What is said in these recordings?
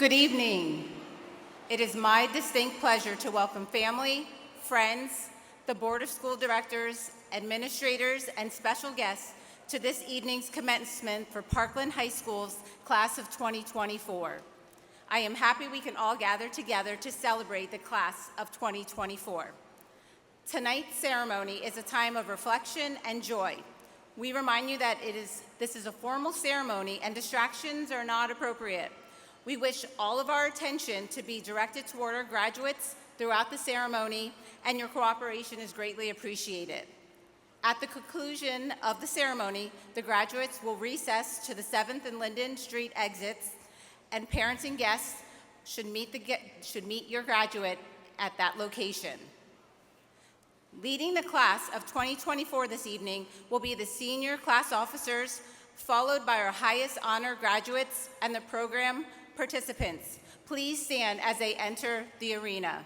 Good evening. It is my distinct pleasure to welcome family, friends, the Board of School Directors, administrators, and special guests to this evening's commencement for Parkland High School's class of 2024. I am happy we can all gather together to celebrate the class of 2024. Tonight's ceremony is a time of reflection and joy. We remind you that this is a formal ceremony and distractions are not appropriate. We wish all of our attention to be directed toward our graduates throughout the ceremony, and your cooperation is greatly appreciated. At the conclusion of the ceremony, the graduates will recess to the 7th and Linden Street exits, and parents and guests should meet your graduate at that location. Leading the class of 2024 this evening will be the senior class officers, followed by our highest honor graduates and the program participants. Please stand as they enter the arena.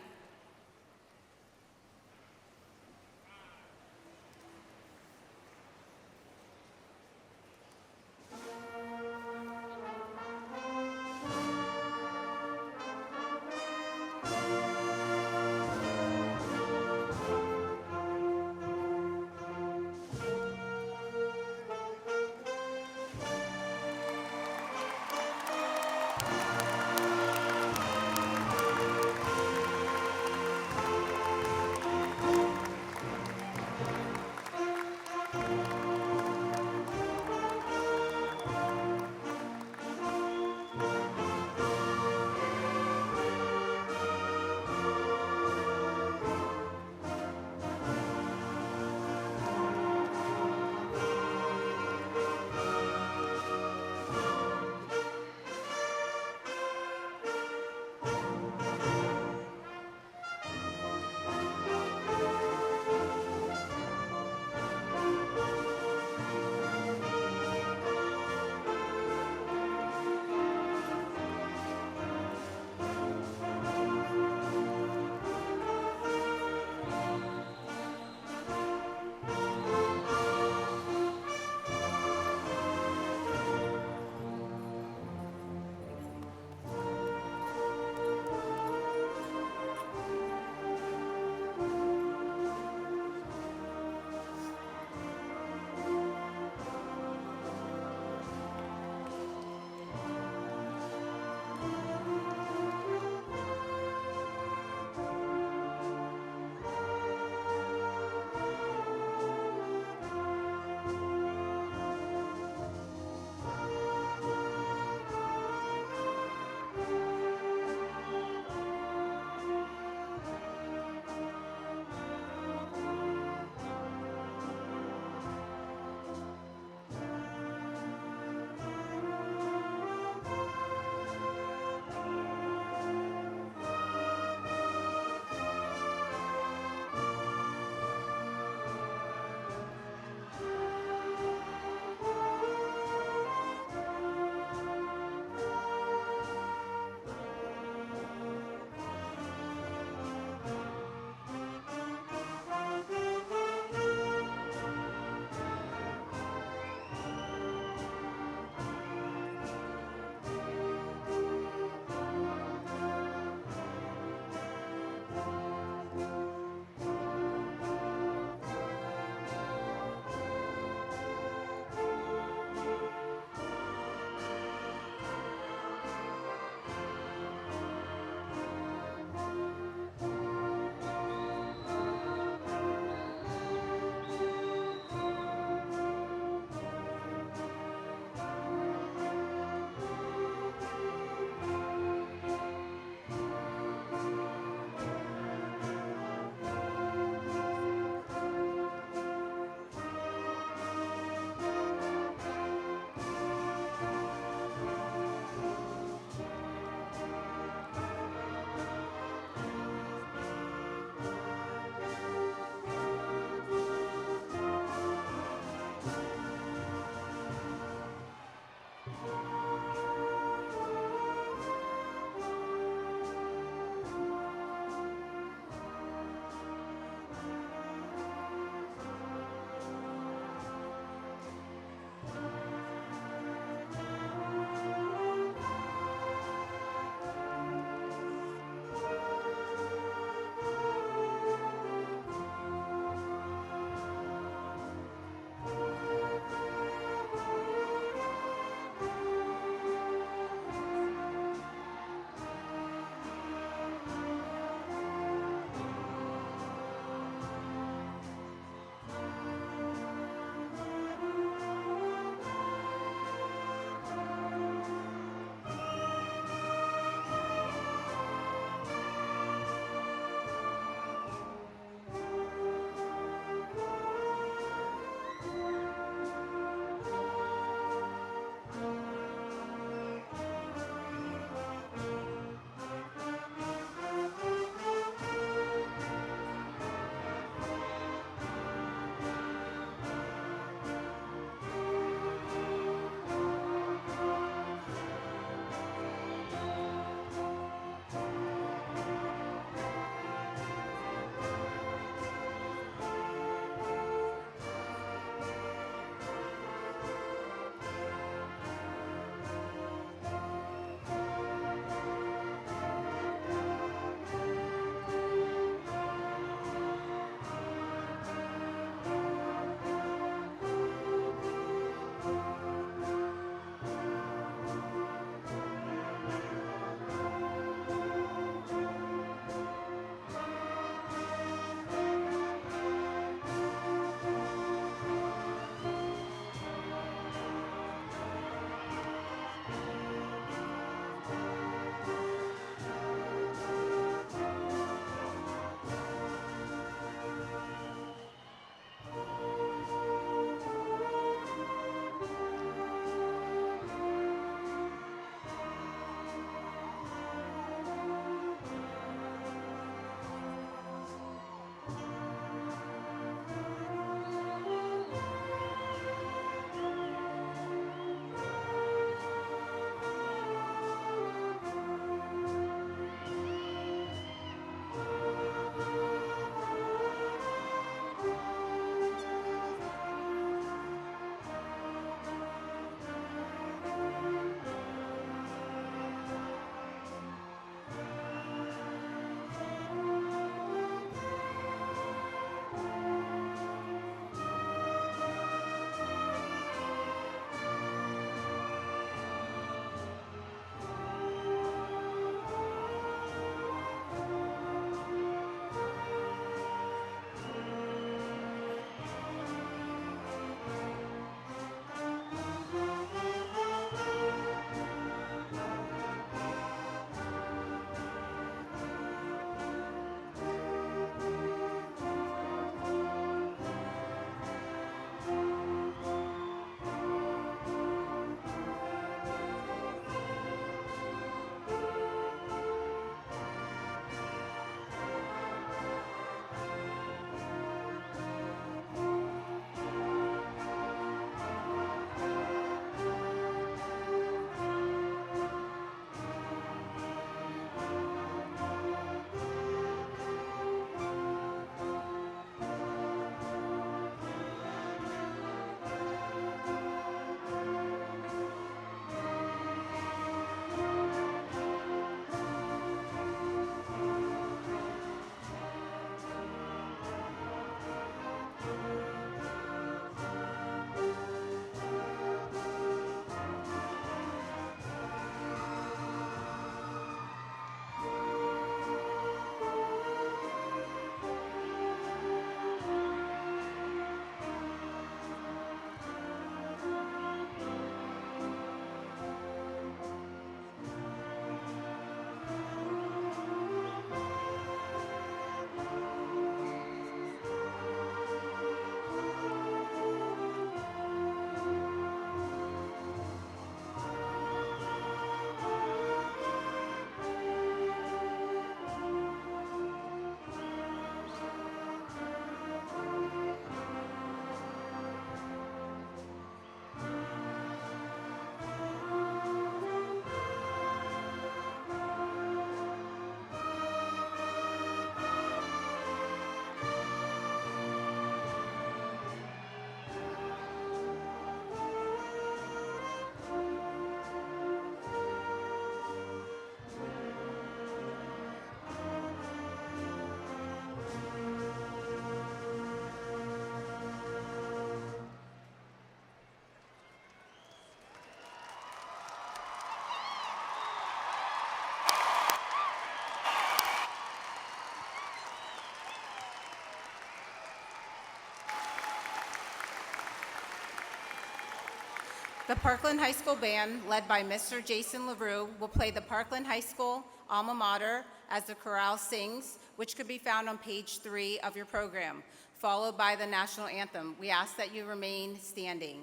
The Parkland High School Band, led by Mr. Jason LaRue, will play the Parkland High School alma mater as the chorale sings, which could be found on page 3 of your program, followed by the national anthem. We ask that you remain standing.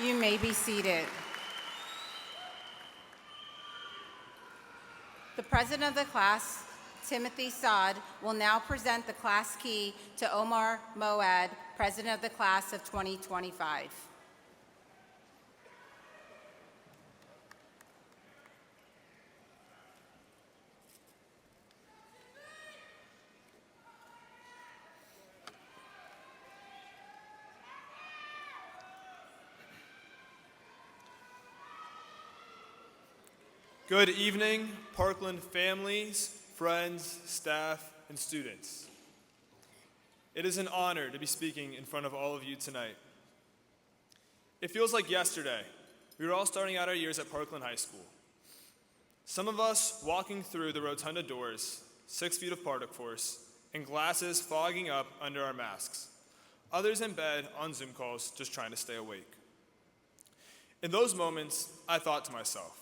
You may be seated. The president of the class, Timothy Saad, will now present the class key to Omar Moad, president of the class of 2025. Good evening, Parkland families, friends, staff, and students. It is an honor to be speaking in front of all of you tonight. It feels like yesterday. We were all starting out our years at Parkland High School. Some of us walking through the rotunda doors, 6 feet of particle force, and glasses fogging up under our masks. Others in bed on Zoom calls just trying to stay awake. In those moments, I thought to myself,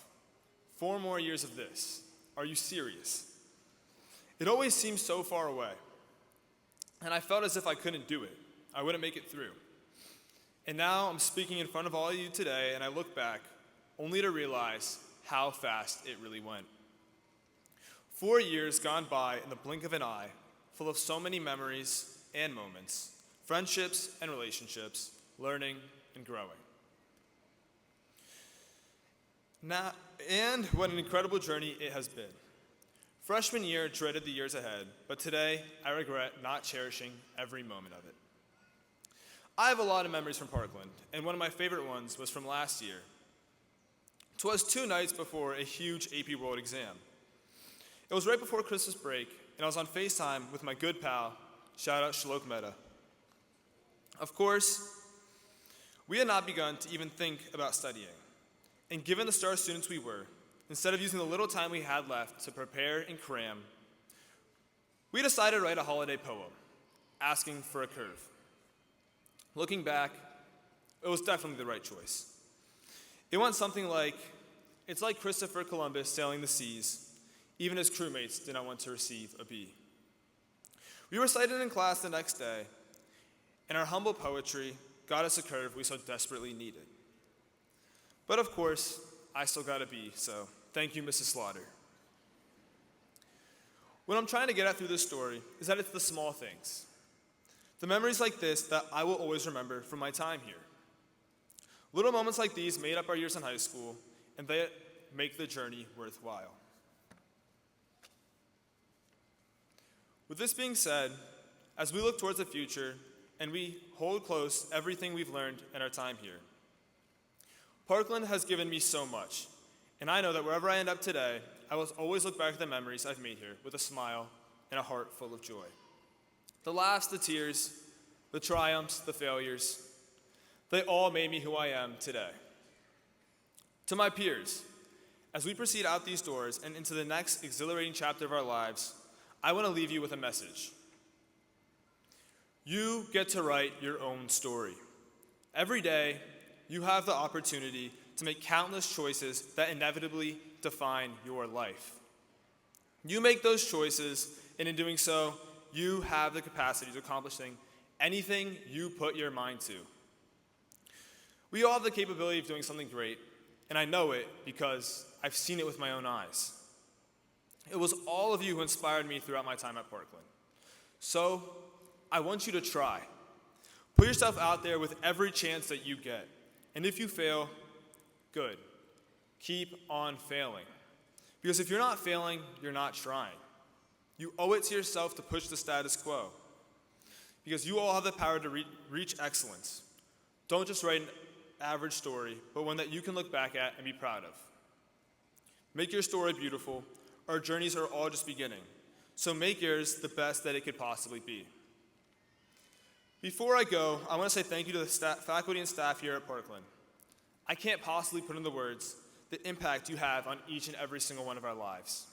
4 more years of this. Are you serious? It always seemed so far away. And I felt as if I couldn't do it. I wouldn't make it through. And now I'm speaking in front of all of you today, and I look back, only to realize how fast it really went. 4 years gone by in the blink of an eye, full of so many memories and moments, friendships and relationships, learning and growing. And what an incredible journey it has been. Freshman year dreaded the years ahead, but today I regret not cherishing every moment of it. I have a lot of memories from Parkland, and one of my favorite ones was from last year. 'Twas 2 nights before a huge AP World exam. It was right before Christmas break, and I was on FaceTime with my good pal, shout out Shalok Mehta. Of course, we had not begun to even think about studying. And given the star students we were, instead of using the little time we had left to prepare and cram, we decided to write a holiday poem, asking for a curve. Looking back, it was definitely the right choice. It went something like, it's like Christopher Columbus sailing the seas, even his crewmates did not want to receive a B. We recited in class the next day, and our humble poetry got us a curve we so desperately needed. But of course, I still got a B, so thank you, Mrs. Slaughter. What I'm trying to get at through this story is that it's the small things, the memories like this that I will always remember from my time here. Little moments like these made up our years in high school, and they make the journey worthwhile. With this being said, as we look towards the future and we hold close everything we've learned in our time here, Parkland has given me so much, and I know that wherever I end up today, I will always look back at the memories I've made here with a smile and a heart full of joy. The laughs, the tears, the triumphs, the failures, they all made me who I am today. To my peers, as we proceed out these doors and into the next exhilarating chapter of our lives, I want to leave you with a message. You get to write your own story. Every day, you have the opportunity to make countless choices that inevitably define your life. You make those choices, and in doing so, you have the capacity to accomplish anything you put your mind to. We all have the capability of doing something great, and I know it because I've seen it with my own eyes. It was all of you who inspired me throughout my time at Parkland. So, I want you to try. Put yourself out there with every chance that you get. And if you fail, good. Keep on failing. Because if you're not failing, you're not trying. You owe it to yourself to push the status quo. Because you all have the power to reach excellence. Don't just write an average story, but one that you can look back at and be proud of. Make your story beautiful. Our journeys are all just beginning. So make yours the best that it could possibly be. Before I go, I want to say thank you to the faculty and staff here at Parkland. I can't possibly put into words the impact you have on each and every single one of our lives.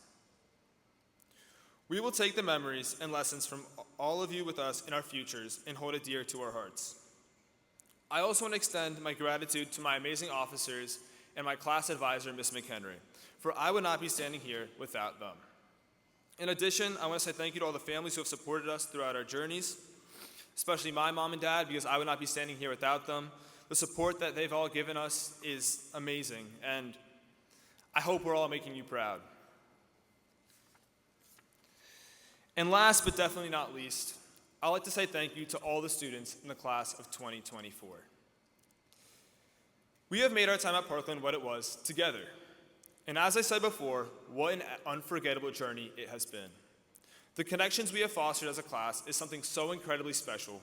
We will take the memories and lessons from all of you with us in our futures and hold it dear to our hearts. I also want to extend my gratitude to my amazing officers and my class advisor, Ms. McHenry, for I would not be standing here without them. In addition, I want to say thank you to all the families who have supported us throughout our journeys, especially my mom and dad, because I would not be standing here without them. The support that they've all given us is amazing, and I hope we're all making you proud. And last but definitely not least, I'd like to say thank you to all the students in the class of 2024. We have made our time at Parkland what it was together. And as I said before, what an unforgettable journey it has been. The connections we have fostered as a class is something so incredibly special,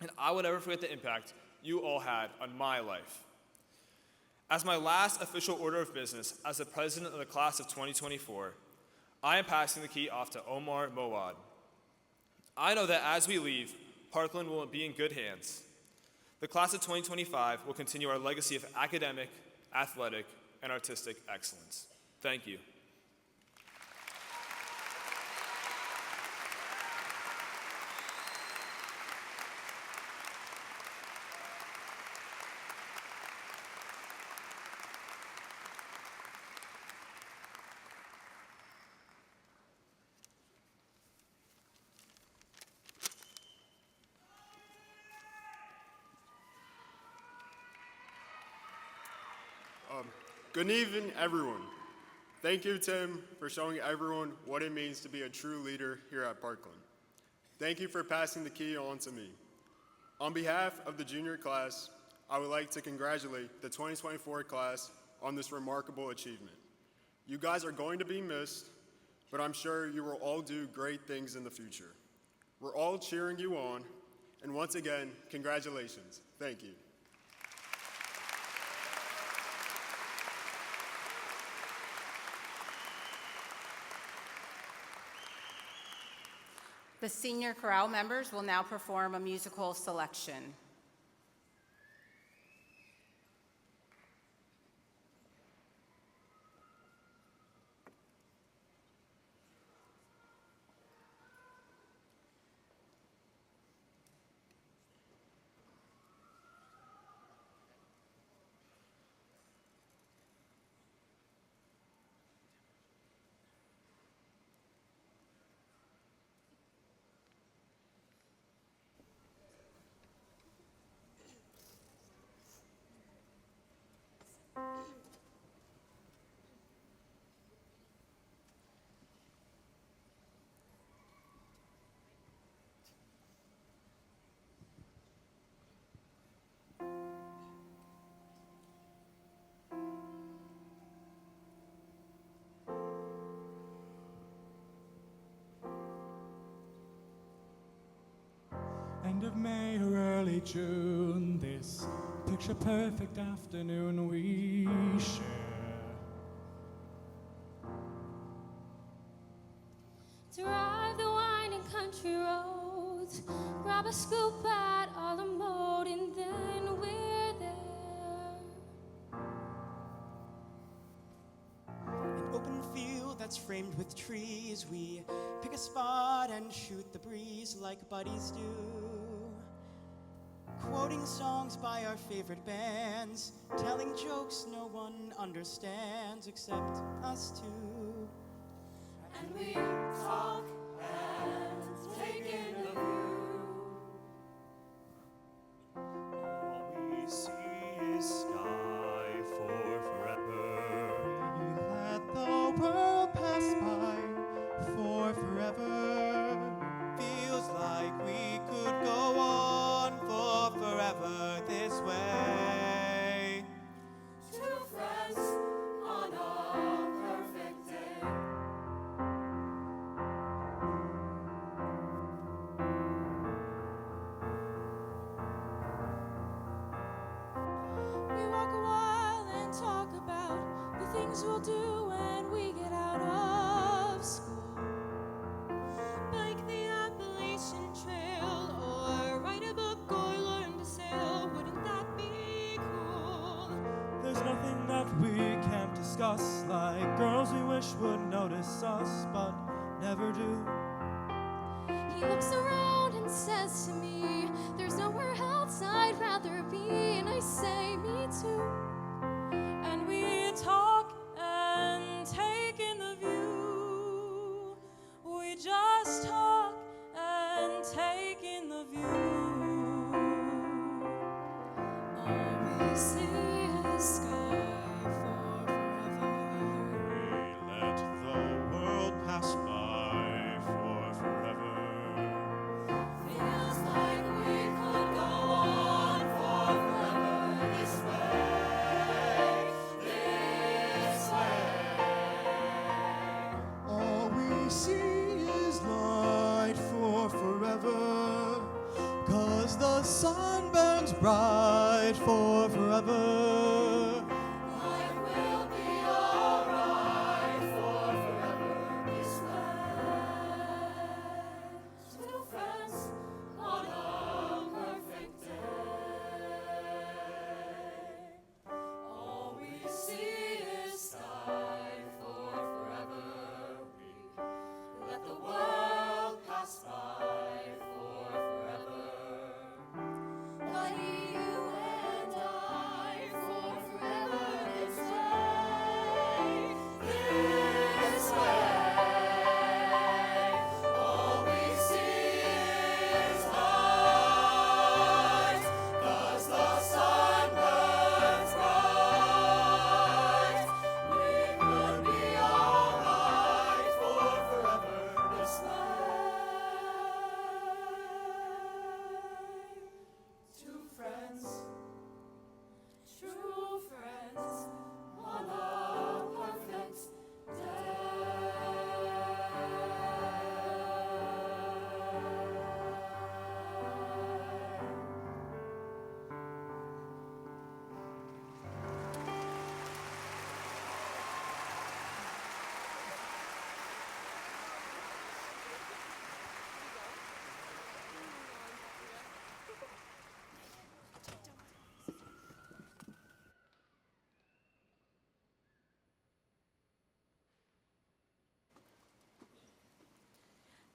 and I will never forget the impact you all had on my life. As my last official order of business as the president of the class of 2024, I am passing the key off to Omar Mowad. I know that as we leave, Parkland will be in good hands. The class of 2025 will continue our legacy of academic, athletic, and artistic excellence. Thank you. Good evening, everyone. Thank you, Tim, for showing everyone what it means to be a true leader here at Parkland. Thank you for passing the key on to me. On behalf of the junior class, I would like to congratulate the 2024 class on this remarkable achievement. You guys are going to be missed, but I'm sure you will all do great things in the future. We're all cheering you on, and once again, congratulations. Thank you. The senior chorale members will now perform a musical selection. End of May or early June, this picture-perfect afternoon we share. Drive the winding country roads, grab a scoop at all the mode, and then we're there. An open field that's framed with trees, we pick a spot and shoot the breeze like buddies do. Quoting songs by our favorite bands, telling jokes no one understands except us two. And we talk and take in the view. All we see is sky for forever. We let the world pass by for forever. Feels like we could go on for forever this way. Two friends on a perfect day. We walk a while and talk about the things we'll do when we get out of school. Bike the Appalachian Trail, or write a book, or learn to sail. Wouldn't that be cool? There's nothing that we can't discuss, like girls we wish would notice us, but never do. He looks around and says to me, there's nowhere else I'd rather be. And I say, me too. And we talk and take in the view. We just talk and take in the view. All we see is sky for forever. We let the world pass by for forever. Feels like we could go on for forever this way, this way. All we see is light for forever, 'cause the sun burns bright for forever. Life will be alright for forever this way. Two friends on a perfect day. All we see is sky for forever. We let the world pass by for forever. Buddy, you and I for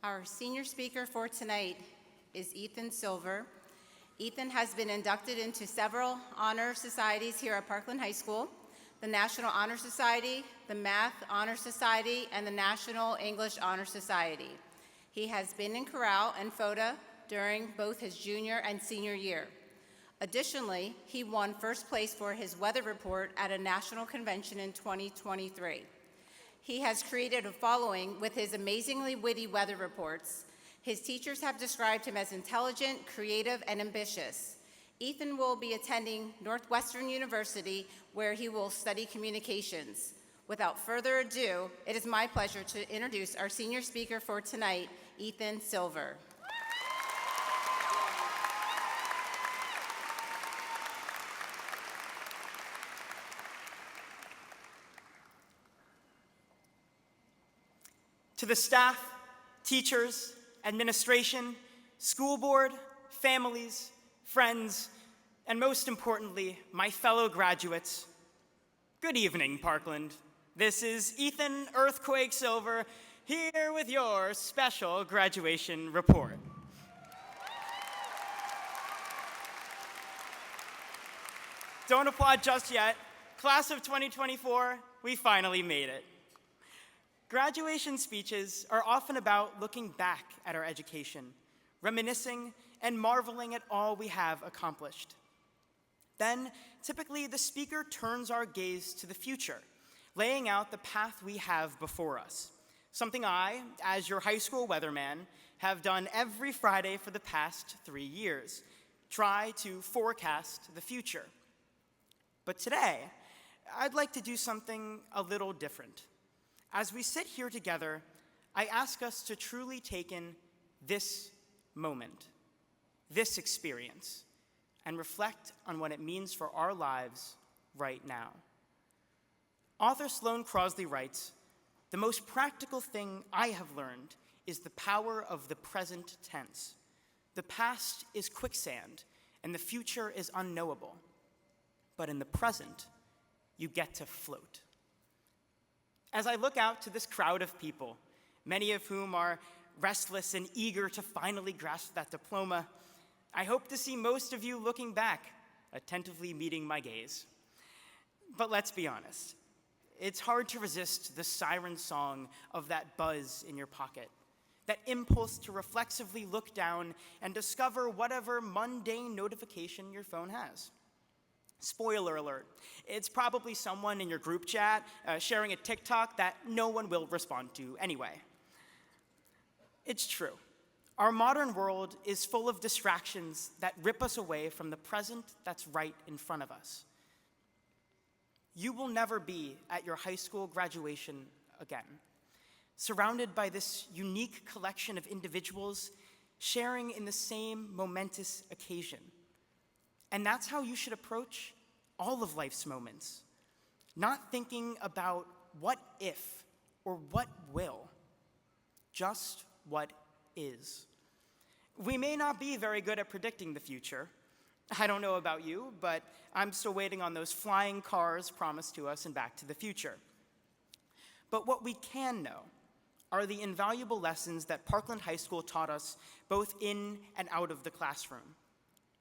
Our senior speaker for tonight is Ethan Silver. Ethan has been inducted into several honor societies here at Parkland High School: the National Honor Society, the Math Honor Society, and the National English Honor Society. He has been in chorale and FOTA during both his junior and senior year. Additionally, he won first place for his weather report at a national convention in 2023. He has created a following with his amazingly witty weather reports. His teachers have described him as intelligent, creative, and ambitious. Ethan will be attending Northwestern University, where he will study communications. Without further ado, it is my pleasure to introduce our senior speaker for tonight, Ethan Silver. To the staff, teachers, administration, school board, families, friends, and most importantly, my fellow graduates, good evening, Parkland. This is Ethan Earthquake Silver here with your special graduation report. Don't applaud just yet. Class of 2024, we finally made it. Graduation speeches are often about looking back at our education, reminiscing, and marveling at all we have accomplished. Then, typically, the speaker turns our gaze to the future, laying out the path we have before us, something I, as your high school weatherman, have done every Friday for the past 3 years, try to forecast the future. But today, I'd like to do something a little different. As we sit here together, I ask us to truly take in this moment, this experience, and reflect on what it means for our lives right now. Author Sloane Crosley writes, "The most practical thing I have learned is the power of the present tense. The past is quicksand, and the future is unknowable. But in the present, you get to float." As I look out to this crowd of people, many of whom are restless and eager to finally grasp that diploma, I hope to see most of you looking back, attentively meeting my gaze. But let's be honest, it's hard to resist the siren song of that buzz in your pocket, that impulse to reflexively look down and discover whatever mundane notification your phone has. Spoiler alert, it's probably someone in your group chat sharing a TikTok that no one will respond to anyway. It's true. Our modern world is full of distractions that rip us away from the present that's right in front of us. You will never be at your high school graduation again, surrounded by this unique collection of individuals sharing in the same momentous occasion. And that's how you should approach all of life's moments, not thinking about what if or what will, just what is. We may not be very good at predicting the future. I don't know about you, but I'm still waiting on those flying cars promised to us in Back to the Future. But what we can know are the invaluable lessons that Parkland High School taught us both in and out of the classroom.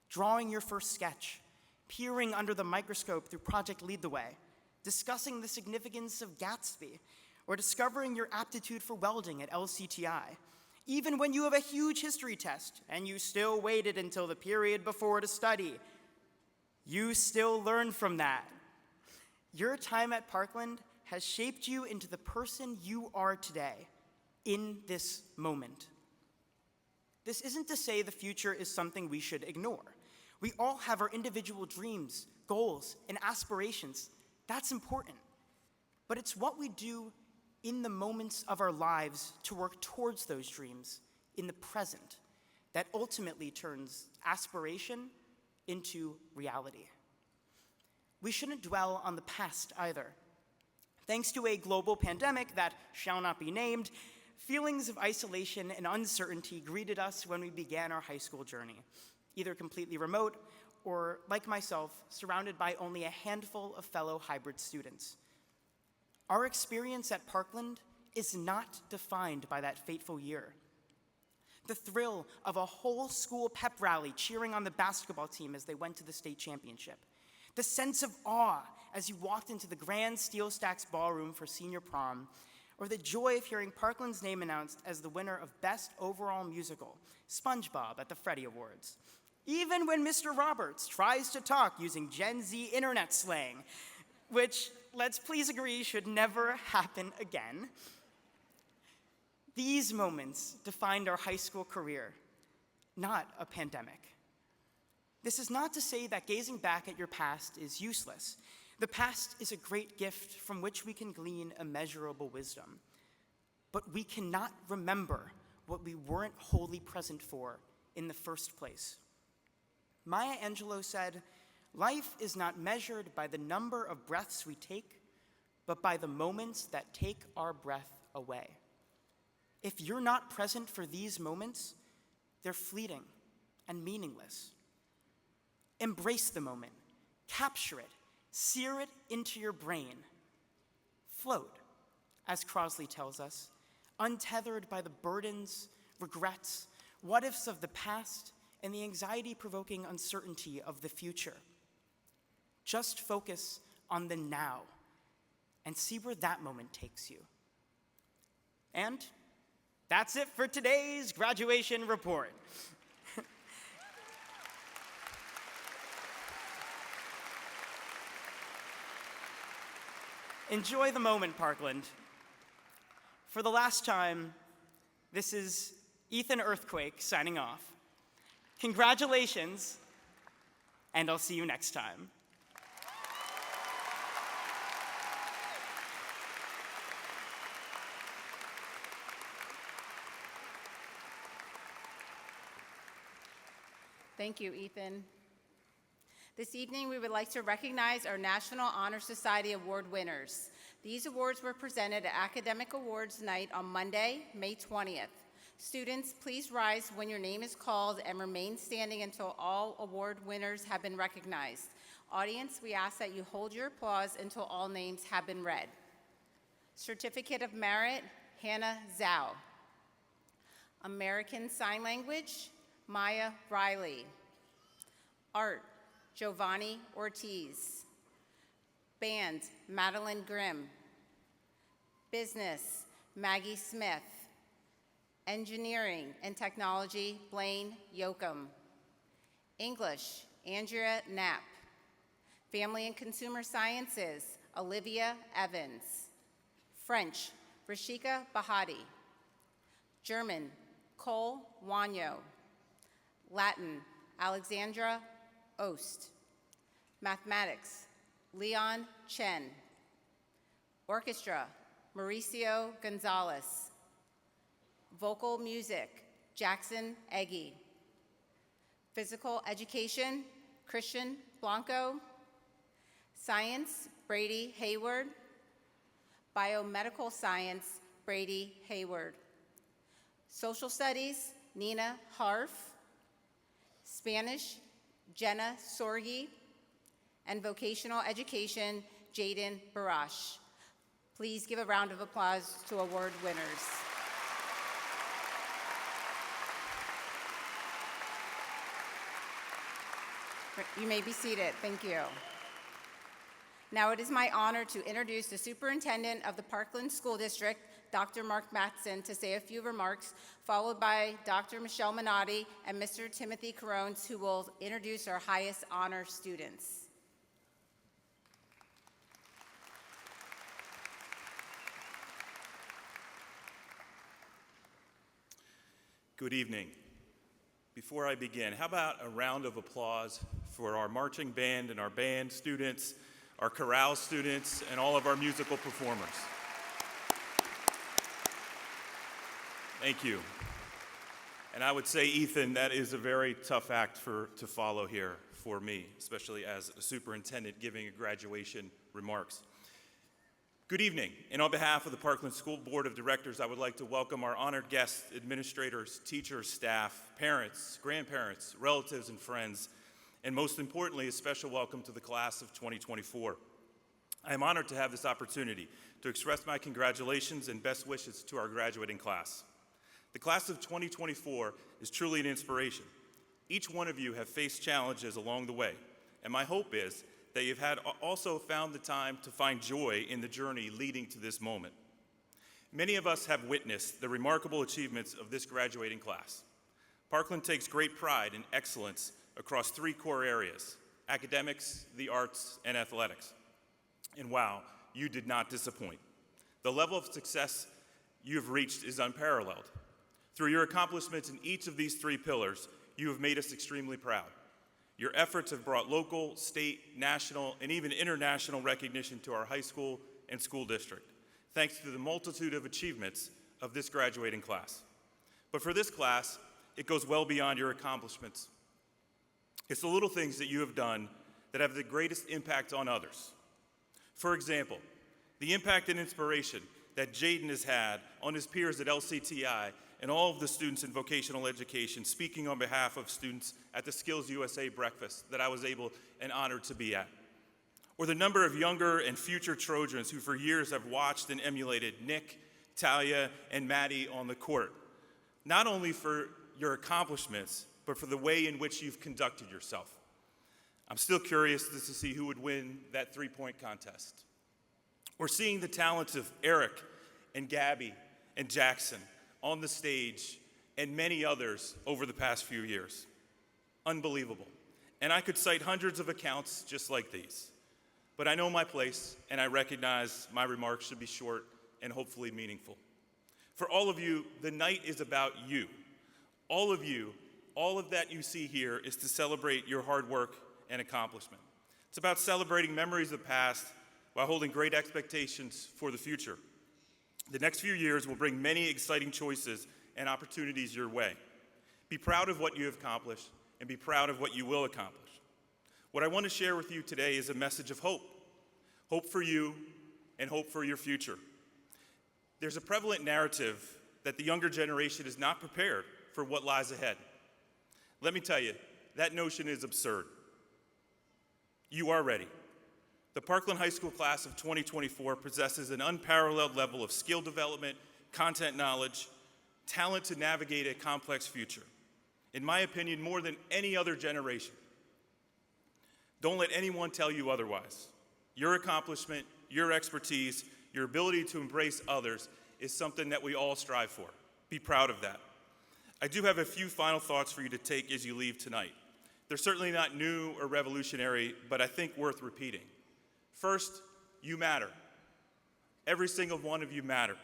Drawing your first sketch, peering under the microscope through Project Lead the Way, discussing the significance of Gatsby, or discovering your aptitude for welding at LCTI, even when you have a huge history test and you still waited until the period before to study. You still learn from that. Your time at Parkland has shaped you into the person you are today, in this moment. This isn't to say the future is something we should ignore. We all have our individual dreams, goals, and aspirations. That's important. But it's what we do in the moments of our lives to work towards those dreams in the present that ultimately turns aspiration into reality. We shouldn't dwell on the past either. Thanks to a global pandemic that shall not be named, feelings of isolation and uncertainty greeted us when we began our high school journey, either completely remote or, like myself, surrounded by only a handful of fellow hybrid students. Our experience at Parkland is not defined by that fateful year. the thrill of a whole school pep rally cheering on the basketball team as they went to the state championship, the sense of awe as you walked into the grand Steel Stacks ballroom for senior prom, or the joy of hearing Parkland's name announced as the winner of Best Overall Musical, SpongeBob, at the Freddie Awards. Even when Mr. Roberts tries to talk using Gen Z internet slang, which, let's please agree, should never happen again. These moments defined our high school career, not a pandemic. This is not to say that gazing back at your past is useless. The past is a great gift from which we can glean immeasurable wisdom. But we cannot remember what we weren't wholly present for in the first place. Maya Angelou said, "Life is not measured by the number of breaths we take, but by the moments that take our breath away." If you're not present for these moments, they're fleeting and meaningless. Embrace the moment, capture it, sear it into your brain. Float, as Crosley tells us, untethered by the burdens, regrets, what-ifs of the past, and the anxiety-provoking uncertainty of the future. Just focus on the now and see where that moment takes you. And that's it for today's graduation report. Enjoy the moment, Parkland. For the last time, this is Ethan Earthquake signing off. Congratulations, and I'll see you next time. Thank you, Ethan. This evening, we would like to recognize our National Honor Society Award winners. These awards were presented at Academic Awards Night on Monday, May 20th. Students, please rise when your name is called and remain standing until all award winners have been recognized. Audience, we ask that you hold your applause until all names have been read. Certificate of Merit, Hannah Zhao. American Sign Language, Maya Riley. Art, Giovanni Ortiz. Band, Madeline Grimm. Business, Maggie Smith. Engineering and Technology, Blaine Yoakum. English, Andrea Knapp. Family and Consumer Sciences, Olivia Evans. French, Rashika Bahati. German, Cole Wanyo. Latin, Alexandra Ost. Mathematics, Leon Chen. Orchestra, Mauricio Gonzalez. Vocal music, Jackson Eggy. Physical education, Christian Blanco. Science, Brady Hayward. Biomedical science, Brady Hayward. Social studies, Nina Harf. Spanish, Jenna Sorgi. And vocational education, Jaden Barash. Please give a round of applause to award winners. You may be seated. Thank you. Now it is my honor to introduce the Superintendent of the Parkland School District, Dr. Mark Mattson, to say a few remarks, followed by Dr. Michelle Minotti and Mr. Timothy Carones, who will introduce our highest honor students. Good evening. Before I begin, how about a round of applause for our marching band and our band students, our chorale students, and all of our musical performers. Thank you. And I would say, Ethan, that is a very tough act to follow here for me, especially as a superintendent giving a graduation remarks. Good evening, and on behalf of the Parkland School Board of Directors, I would like to welcome our honored guests, administrators, teachers, staff, parents, grandparents, relatives, and friends, and most importantly, a special welcome to the class of 2024. I am honored to have this opportunity to express my congratulations and best wishes to our graduating class. The class of 2024 is truly an inspiration. Each one of you have faced challenges along the way, and my hope is that you've also found the time to find joy in the journey leading to this moment. Many of us have witnessed the remarkable achievements of this graduating class. Parkland takes great pride in excellence across 3 core areas: academics, the arts, and athletics. And wow, you did not disappoint. The level of success you have reached is unparalleled. Through your accomplishments in each of these 3 pillars, you have made us extremely proud. Your efforts have brought local, state, national, and even international recognition to our high school and school district, thanks to the multitude of achievements of this graduating class. But for this class, it goes well beyond your accomplishments. It's the little things that you have done that have the greatest impact on others. For example, the impact and inspiration that Jaden has had on his peers at LCTI and all of the students in vocational education, speaking on behalf of students at the Skills USA breakfast that I was able and honored to be at. Or the number of younger and future Trojans who for years have watched and emulated Nick, Talia, and Maddie on the court, not only for your accomplishments, but for the way in which you've conducted yourself. I'm still curious to see who would win that 3-point contest. Or seeing the talents of Eric and Gabby and Jackson on the stage and many others over the past few years. Unbelievable. And I could cite hundreds of accounts just like these. But I know my place, and I recognize my remarks should be short and hopefully meaningful. For all of you, the night is about you. All of you, all of that you see here is to celebrate your hard work and accomplishment. It's about celebrating memories of the past while holding great expectations for the future. The next few years will bring many exciting choices and opportunities your way. Be proud of what you have accomplished and be proud of what you will accomplish. What I want to share with you today is a message of hope. Hope for you and hope for your future. There's a prevalent narrative that the younger generation is not prepared for what lies ahead. Let me tell you, that notion is absurd. You are ready. The Parkland High School class of 2024 possesses an unparalleled level of skill development, content knowledge, talent to navigate a complex future. In my opinion, more than any other generation. Don't let anyone tell you otherwise. Your accomplishment, your expertise, your ability to embrace others is something that we all strive for. Be proud of that. I do have a few final thoughts for you to take as you leave tonight. They're certainly not new or revolutionary, but I think worth repeating. First, you matter. Every single one of you matter.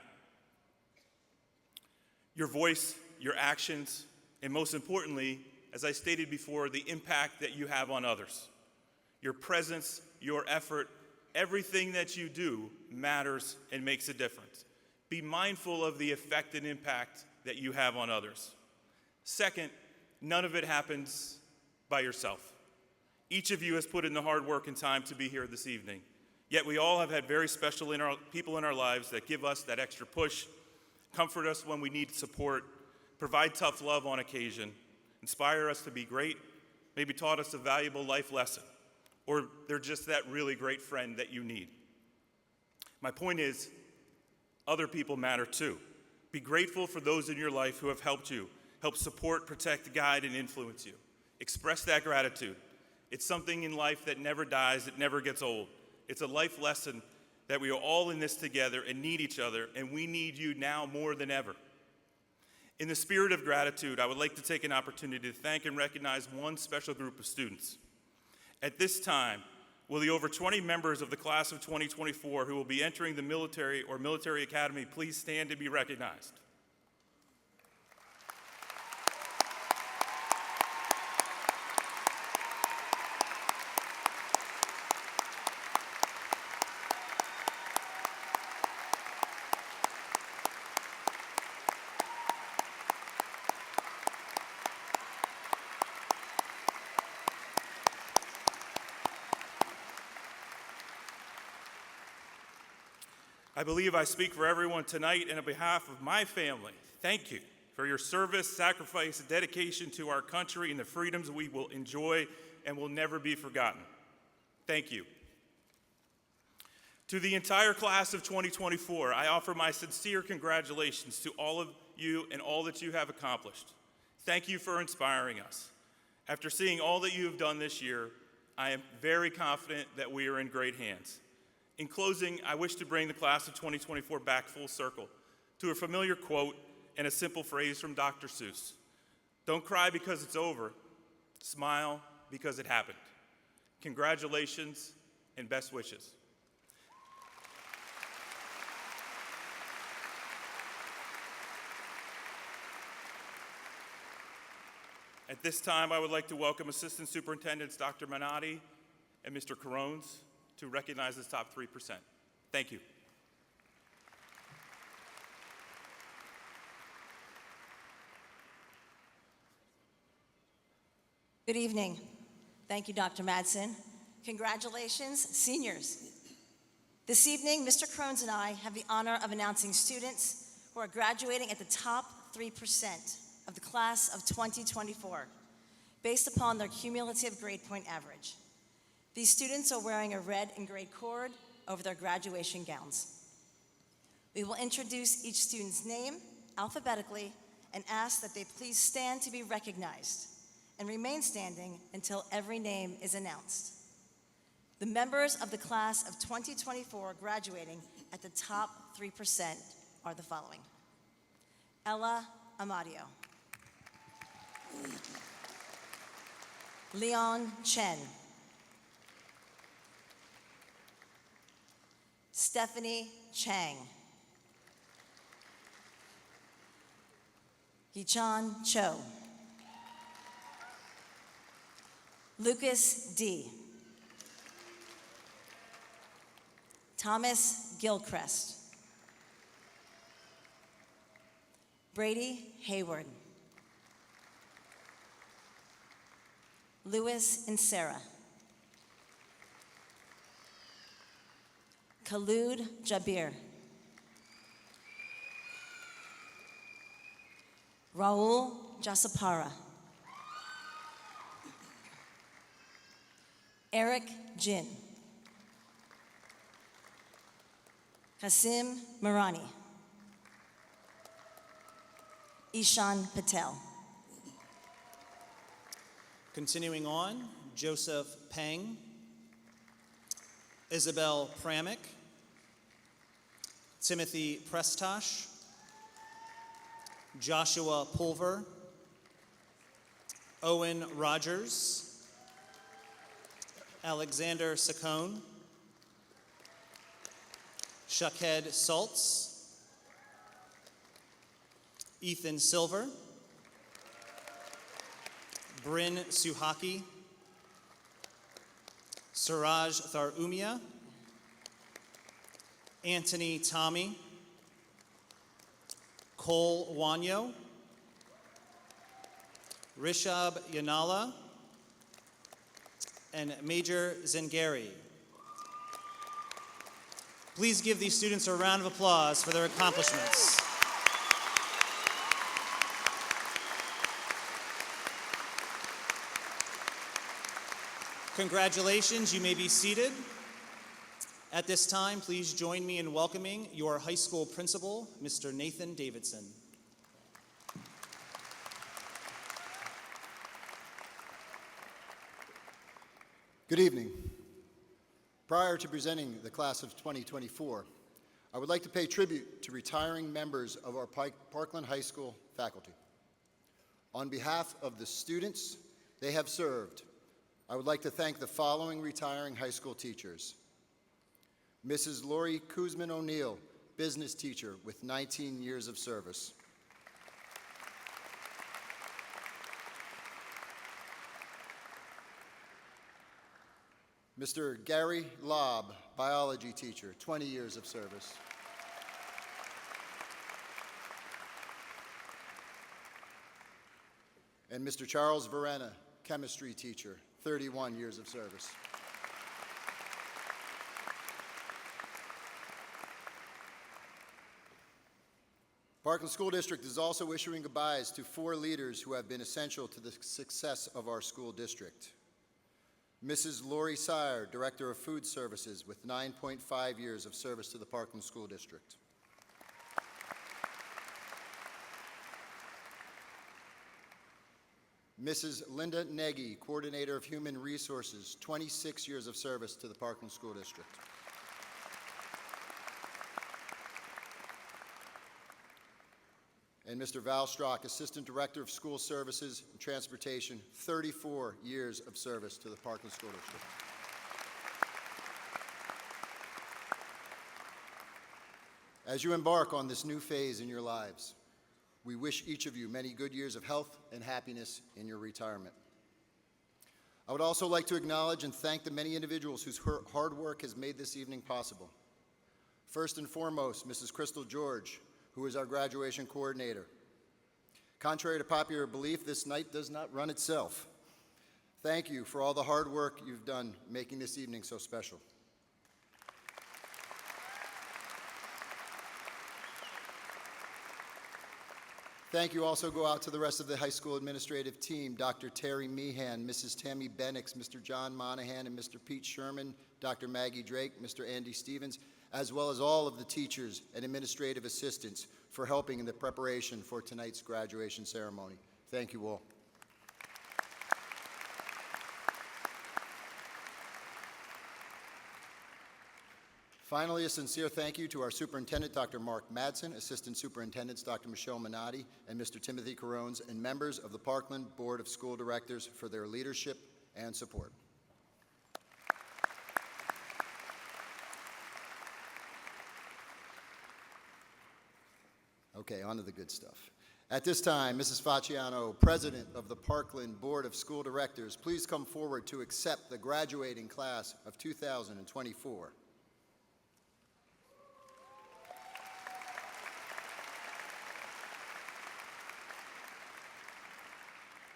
Your voice, your actions, and most importantly, as I stated before, the impact that you have on others. Your presence, your effort, everything that you do matters and makes a difference. Be mindful of the effect and impact that you have on others. Second, none of it happens by yourself. Each of you has put in the hard work and time to be here this evening. Yet we all have had very special people in our lives that give us that extra push, comfort us when we need support, provide tough love on occasion, inspire us to be great, maybe taught us a valuable life lesson, or they're just that really great friend that you need. My point is, other people matter too. Be grateful for those in your life who have helped you, help support, protect, guide, and influence you. Express that gratitude. It's something in life that never dies, it never gets old. It's a life lesson that we are all in this together and need each other, and we need you now more than ever. In the spirit of gratitude, I would like to take an opportunity to thank and recognize one special group of students. At this time, will the over 20 members of the class of 2024 who will be entering the military or military academy please stand to be recognized? I believe I speak for everyone tonight and on behalf of my family. Thank you for your service, sacrifice, and dedication to our country and the freedoms we will enjoy and will never be forgotten. Thank you. To the entire class of 2024, I offer my sincere congratulations to all of you and all that you have accomplished. Thank you for inspiring us. After seeing all that you have done this year, I am very confident that we are in great hands. In closing, I wish to bring the class of 2024 back full circle to a familiar quote and a simple phrase from Dr. Seuss. Don't cry because it's over, smile because it happened. Congratulations and best wishes. At this time, I would like to welcome Assistant Superintendents Dr. Minotti and Mr. Carones to recognize the top 3%. Thank you. Good evening. Thank you, Dr. Madsen. Congratulations, seniors. This evening, Mr. Crones and I have the honor of announcing students who are graduating at the top 3% of the class of 2024, based upon their cumulative grade point average. These students are wearing a red and gray cord over their graduation gowns. We will introduce each student's name alphabetically and ask that they please stand to be recognized and remain standing until every name is announced. The members of the class of 2024 graduating at the top 3% are the following: Ella Amadio, Leon Chen, Stephanie Chang, Yichan Cho, Lucas D., Thomas Gilchrist, Brady Hayward, Louis and Sarah, Khalud Jabir, Raul Jasapara, Eric Jin, Kasim Marani, Ishan Patel. Continuing on, Joseph Peng, Isabel Pramick, Timothy Prestash, Joshua Pulver, Owen Rogers, Alexander Saccone, Shaked Saltz, Ethan Silver, Bryn Suhaki, Suraj Tharumia, Anthony Tommy, Cole Wanyo, Rishab Yanala, and Major Zengari. Please give these students a round of applause for their accomplishments. Congratulations, you may be seated. At this time, please join me in welcoming your high school principal, Mr. Nathan Davidson. Good evening. Prior to presenting the class of 2024, I would like to pay tribute to retiring members of our Parkland High School faculty. On behalf of the students they have served, I would like to thank the following retiring high school teachers: Mrs. Lori Kuzman O'Neill, business teacher with 19 years of service. Mr. Gary Lobb, biology teacher, 20 years of service. And Mr. Charles Verena, chemistry teacher, 31 years of service. Parkland School District is also issuing goodbyes to 4 leaders who have been essential to the success of our school district. Mrs. Lori Sire, Director of Food Services with 9.5 years of service to the Parkland School District. Mrs. Linda Nagy, Coordinator of Human Resources, 26 years of service to the Parkland School District. And Mr. Val Strock, Assistant Director of School Services and Transportation, 34 years of service to the Parkland School District. As you embark on this new phase in your lives, we wish each of you many good years of health and happiness in your retirement. I would also like to acknowledge and thank the many individuals whose hard work has made this evening possible. First and foremost, Mrs. Crystal George, who is our graduation coordinator. Contrary to popular belief, this night does not run itself. Thank you for all the hard work you've done making this evening so special. Thank you also go out to the rest of the high school administrative team, Dr. Terry Meehan, Mrs. Tammy Bennix, Mr. John Monahan, and Mr. Pete Sherman, Dr. Maggie Drake, Mr. Andy Stevens, as well as all of the teachers and administrative assistants for helping in the preparation for tonight's graduation ceremony. Thank you all. Finally, a sincere thank you to our superintendent, Dr. Mark Madsen, assistant superintendents, Dr. Michelle Minotti, and Mr. Timothy Carones, and members of the Parkland Board of School Directors for their leadership and support. Okay, on to the good stuff. At this time, Mrs. Facciano, President of the Parkland Board of School Directors, please come forward to accept the graduating class of 2024.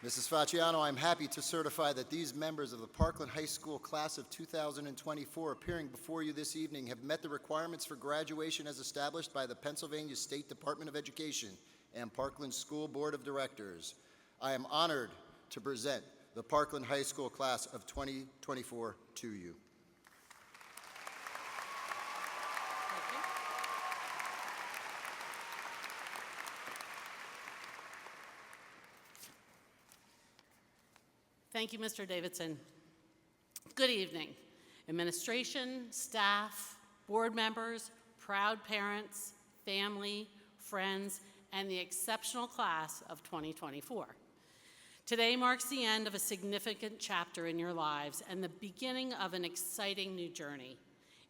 Mrs. Facciano, I'm happy to certify that these members of the Parkland High School class of 2024 appearing before you this evening have met the requirements for graduation as established by the Pennsylvania State Department of Education and Parkland School Board of Directors. I am honored to present the Parkland High School class of 2024 to you. Thank you, Mr. Davidson. Good evening, administration, staff, board members, proud parents, family, friends, and the exceptional class of 2024. Today marks the end of a significant chapter in your lives and the beginning of an exciting new journey.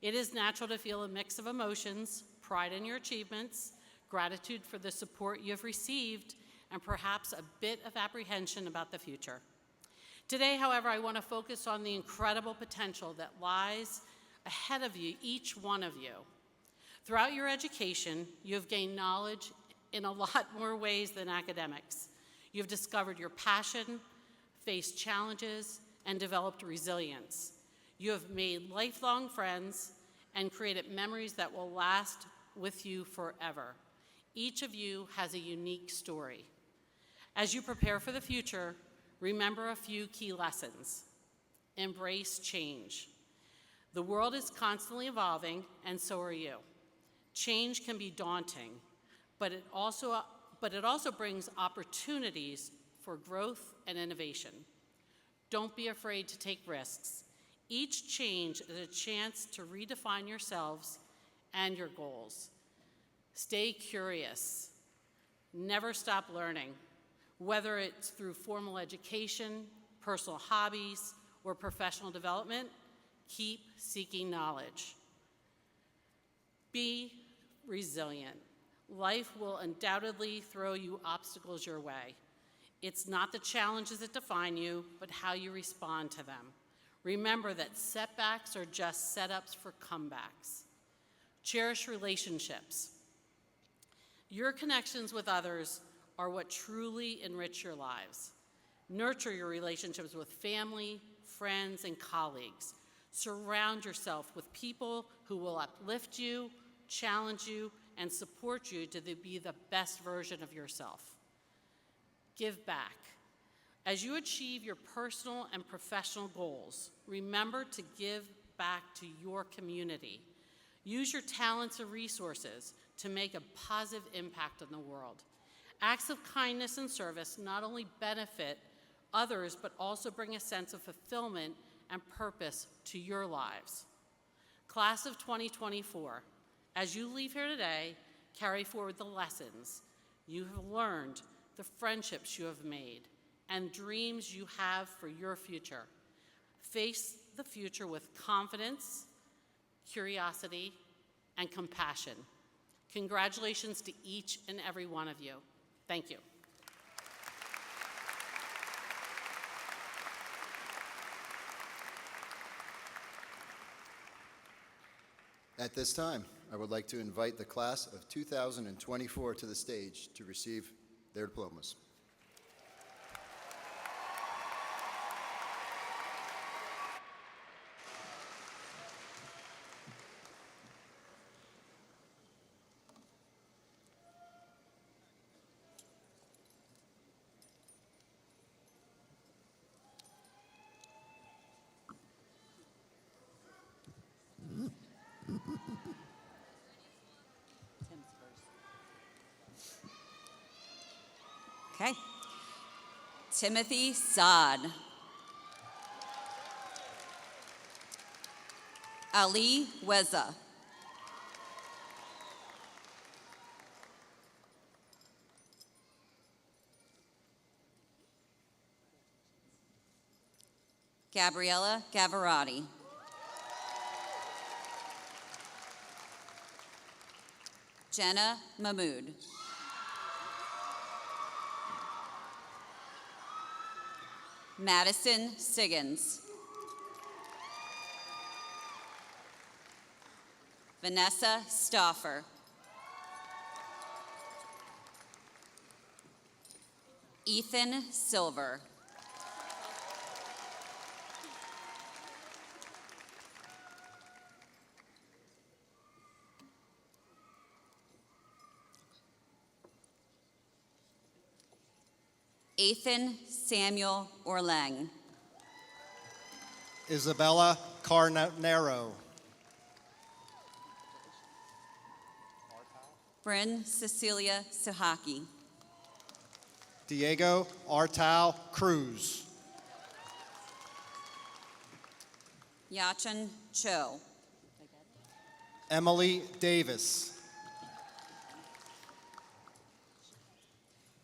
It is natural to feel a mix of emotions, pride in your achievements, gratitude for the support you have received, and perhaps a bit of apprehension about the future. Today, however, I want to focus on the incredible potential that lies ahead of you, each one of you. Throughout your education, you have gained knowledge in a lot more ways than academics. You've discovered your passion, faced challenges, and developed resilience. You have made lifelong friends and created memories that will last with you forever. Each of you has a unique story. As you prepare for the future, remember a few key lessons. Embrace change. The world is constantly evolving, and so are you. Change can be daunting, but it also brings opportunities for growth and innovation. Don't be afraid to take risks. Each change is a chance to redefine yourselves and your goals. Stay curious. Never stop learning. Whether it's through formal education, personal hobbies, or professional development, keep seeking knowledge. Be resilient. Life will undoubtedly throw you obstacles your way. It's not the challenges that define you, but how you respond to them. Remember that setbacks are just setups for comebacks. Cherish relationships. Your connections with others are what truly enrich your lives. Nurture your relationships with family, friends, and colleagues. Surround yourself with people who will uplift you, challenge you, and support you to be the best version of yourself. Give back. As you achieve your personal and professional goals, remember to give back to your community. Use your talents and resources to make a positive impact on the world. Acts of kindness and service not only benefit others, but also bring a sense of fulfillment and purpose to your lives. Class of 2024, as you leave here today, carry forward the lessons you have learned, the friendships you have made, and dreams you have for your future. Face the future with confidence, curiosity, and compassion. Congratulations to each and every one of you. Thank you. At this time, I would like to invite the class of 2024 to the stage to receive their diplomas. Okay. Timothy Saad. Ali Weza. Gabriella Gavarati. Jenna Mahmood. Madison Siggins. Vanessa Stauffer. Ethan Silver. Ethan Samuel Orlang. Isabella Carnero. Bryn Cecilia Suhaki. Diego Artao Cruz. Yachan Cho. Emily Davis.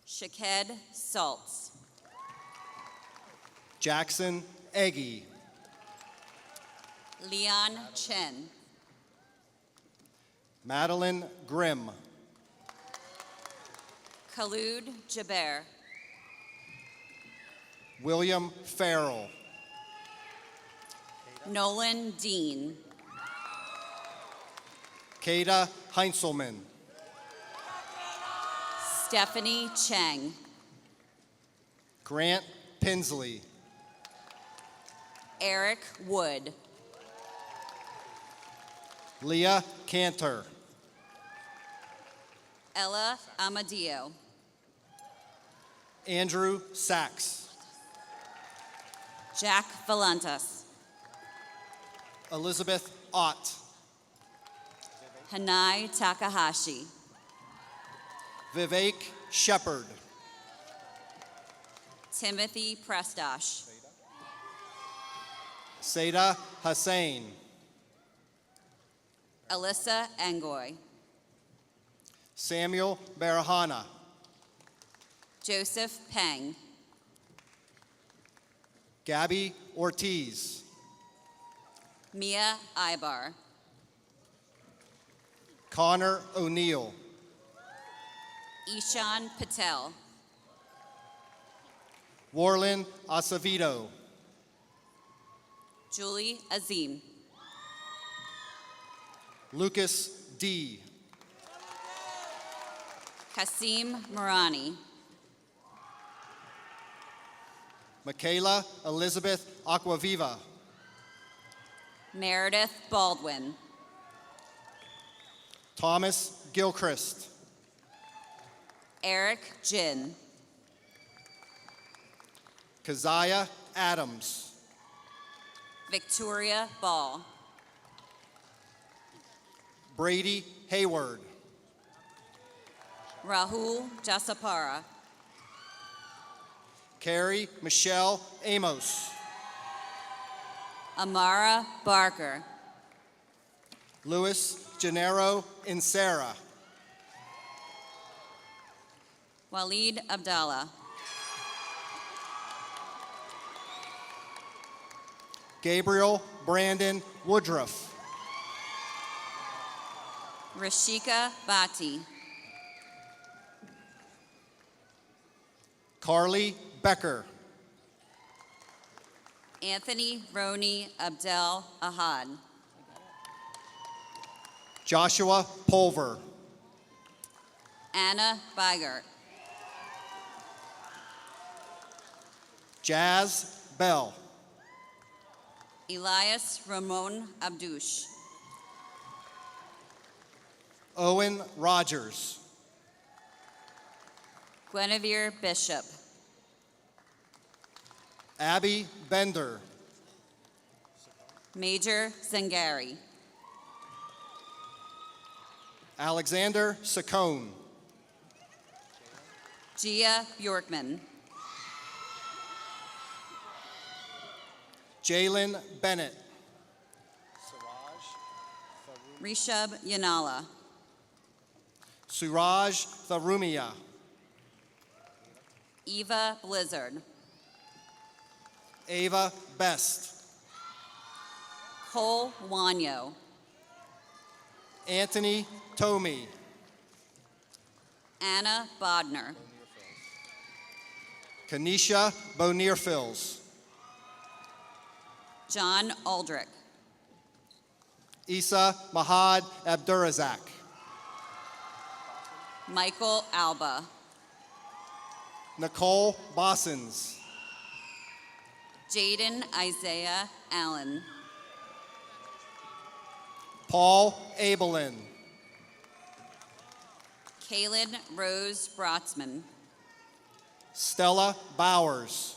Shaked Saltz. Jackson Eggy. Leon Chen. Madeline Grimm. Khalud Jaber. William Farrell. Nolan Dean. Kada Heinzelman. Stephanie Cheng. Grant Pinsley. Eric Wood. Leah Cantor. Ella Amadio. Andrew Sachs. Jack Valantas. Elizabeth Ott. Hanai Takahashi. Vivek Shepard. Timothy Prestash. Seda Hussein. Alyssa Angoy. Samuel Barahana. Joseph Peng. Gabby Ortiz. Mia Ibar. Connor O'Neill. Ishan Patel. Warlin Acevedo. Julie Azim. Lucas D. Kasim Marani. Michaela Elizabeth Aquaviva. Meredith Baldwin. Thomas Gilchrist. Eric Jin. Keziah Adams. Victoria Ball. Brady Hayward. Rahul Jasapara. Carrie Michelle Amos. Amara Barker. Luis Gennaro Insera. Waleed Abdallah. Gabriel Brandon Woodruff. Rashika Bhatti. Carly Becker. Anthony Roni Abdel Ahad. Joshua Pulver. Anna Bygart. Jazz Bell. Elias Ramon Abdouche. Owen Rogers. Guinevere Bishop. Abby Bender. Major Zangari. Alexander Saccone. Gia Bjorkman. Jalen Bennett. Rishab Yanala. Suraj Tharumia. Eva Blizzard. Ava Best. Cole Wanyo. Anthony Tomey. Anna Bodner. Kanisha Bonierfils. John Aldrich. Isa Mahad Abdurazak. Michael Alba. Nicole Bossens. Jaden Isaiah Allen. Paul Abelin. Kaylin Rose Brotzman. Stella Bowers.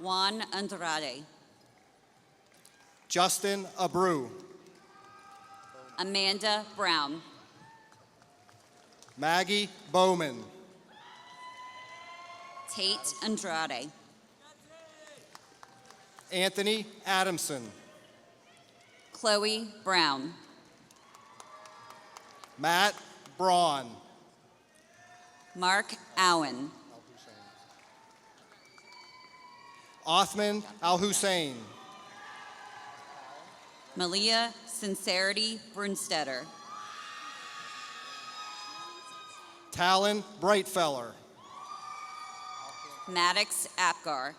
Juan Andrade. Justin Abreu. Amanda Brown. Maggie Bowman. Tate Andrade. Anthony Adamson. Chloe Brown. Matt Braun. Mark Owen. Othman Al Hussein. Malia Sincerity Brunstetter. Talon Brightfeller. Maddox Apgar.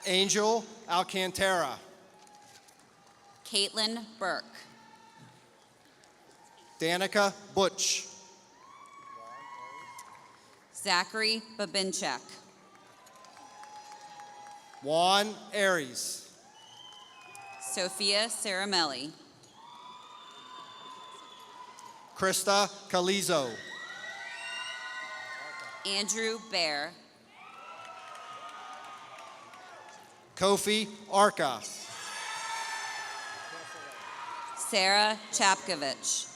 Angel Alcantara. Caitlin Burke. Danica Butch. Zachary Babinchak. Juan Aries. Sophia Caramelli. Krista Calizo. Andrew Bear. Kofi Arca. Sarah Chapkovich.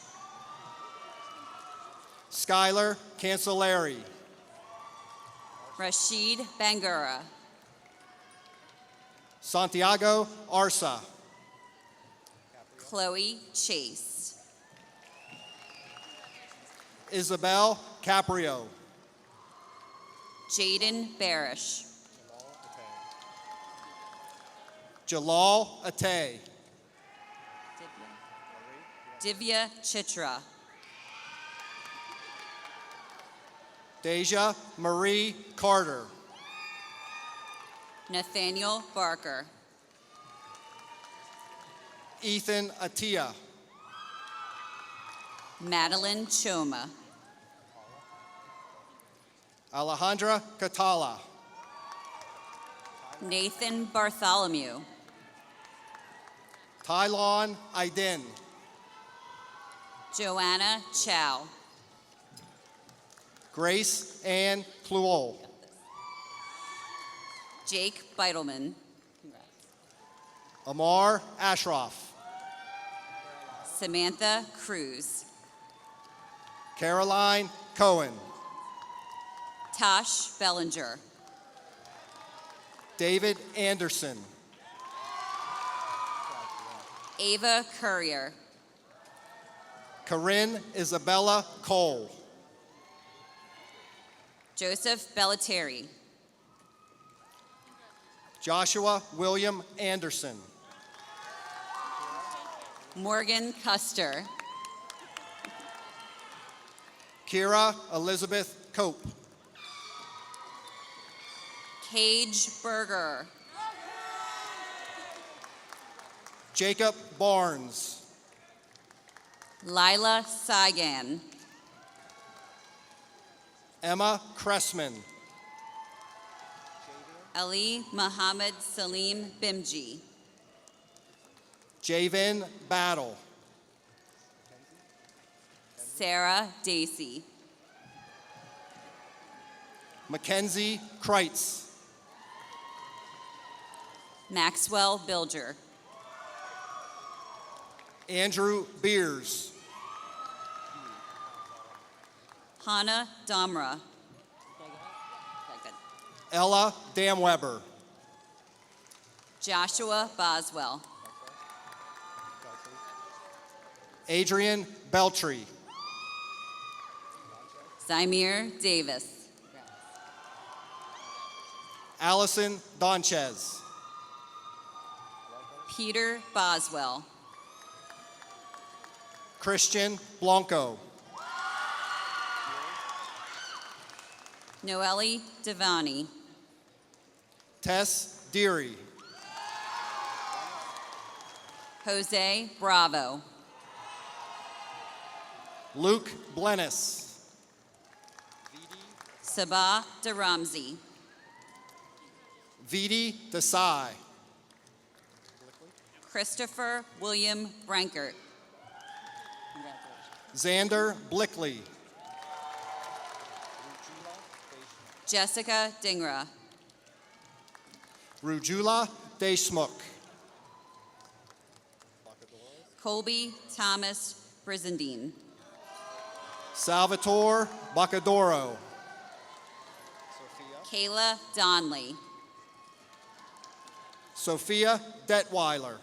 Skylar Cancelleri. Rashid Bangura. Santiago Arsa. Chloe Chase. Isabel Caprio. Jaden Barish. Jalal Atay. Divya Chitra. Deja Marie Carter. Nathaniel Barker. Ethan Atia. Madeline Choma. Alejandra Catala. Nathan Bartholomew. Tylon Aiden. Joanna Chow. Grace Ann Cluol. Jake Beitelman. Amar Ashraf. Samantha Cruz. Caroline Cohen. Tosh Bellinger. David Anderson. Ava Courier. Corinne Isabella Cole. Joseph Bellateri. Joshua William Anderson. Morgan Custer. Kira Elizabeth Cope. Cage Berger. Jacob Barnes. Lila Saigan. Emma Cressman. Ali Muhammad Salim Bimji. Javen Battle. Sarah Dacey. Mackenzie Kreitz. Maxwell Bilger. Andrew Beers. Hannah Damra. Ella Damweber. Joshua Boswell. Adrian Beltry. Zymir Davis. Allison Donchez. Peter Boswell. Christian Blanco. Noelle Devani. Tess Deary. Jose Bravo. Luke Blennis. Sabah DeRamzi. Vidi Desai. Christopher William Brankert. Xander Blickley. Jessica Dingra. Rujula Deshmukh. Colby Thomas Brizendine. Salvatore Bacadoro. Kayla Donley. Sophia Detweiler.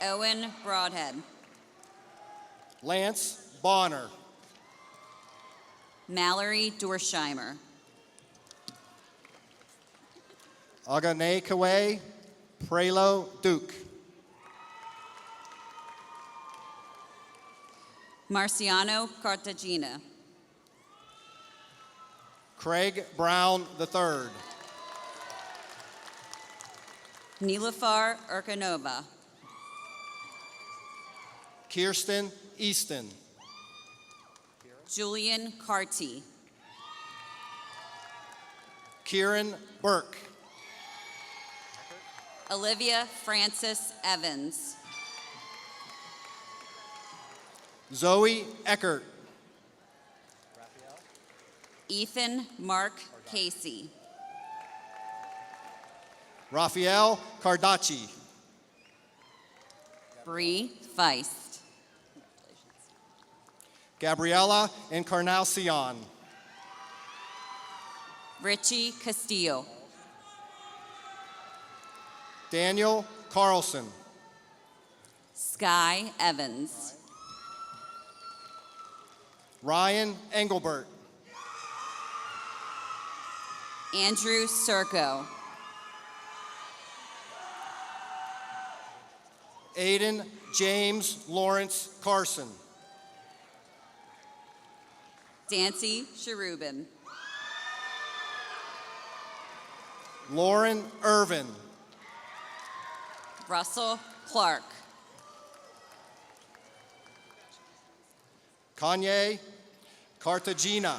Owen Broadhead. Lance Bonner. Mallory Dorsheimer. Aganekawe Prelo Duke. Marciano Cartagena. Craig Brown III. Nilufar Urkanova. Kirsten Easton. Julian Carty. Kieran Burke. Olivia Francis Evans. Zoe Eckert. Ethan Mark Casey. Raphael Cardaci. Bree Feist. Gabriela Encarnacion. Richie Castillo. Daniel Carlson. Sky Evans. Ryan Engelbert. Andrew Serco. Aiden James Lawrence Carson. Dancy Cherubin. Lauren Irvin. Russell Clark. Kanye Cartagena.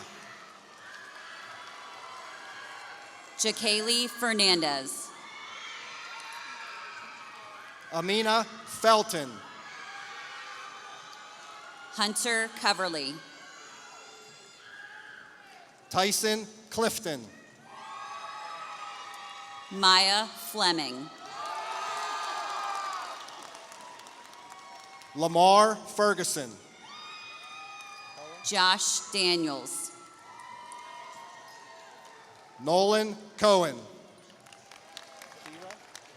Jacaylee Fernandez. Amina Felton. Hunter Coverly. Tyson Clifton. Maya Fleming. Lamar Ferguson. Josh Daniels. Nolan Cohen.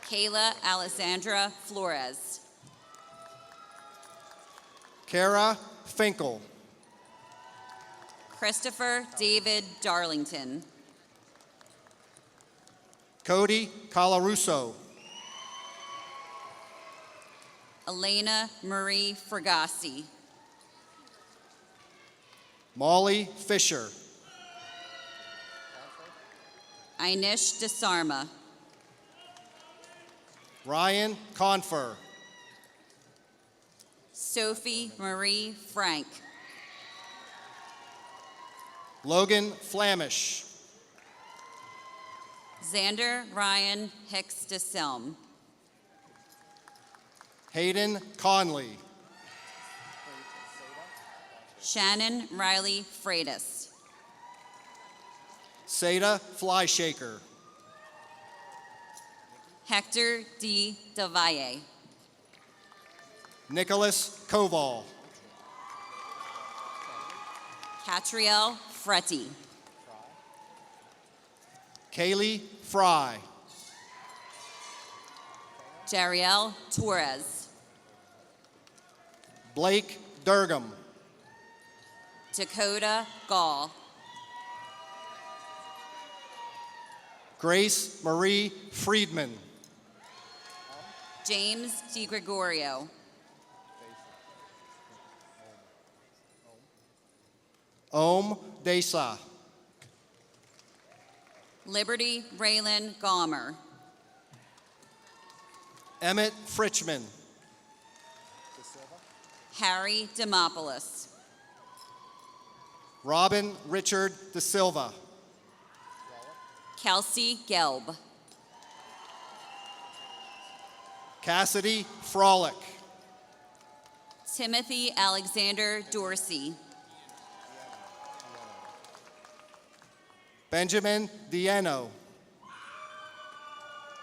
Kayla Alessandra Flores. Kara Finkel. Christopher David Darlington. Cody Colarusso. Elena Marie Fragasi. Molly Fisher. Inish Desarma. Ryan Confer. Sophie Marie Frank. Logan Flamish. Xander Ryan Hicks DeSelm. Hayden Conley. Shannon Riley Freitas. Seda Flyshaker. Hector D. Davalle. Nicholas Koval. Catriel Fretti. Kaylee Fry. Jariel Torres. Blake Durgam. Dakota Gall. Grace Marie Friedman. James DiGregorio. Om Desa. Liberty Raylan Gomer. Emmett Fritchman. Harry Demopoulos. Robin Richard De Silva. Kelsey Gelb. Cassidy Frolic. Timothy Alexander Dorsey. Benjamin Dieno.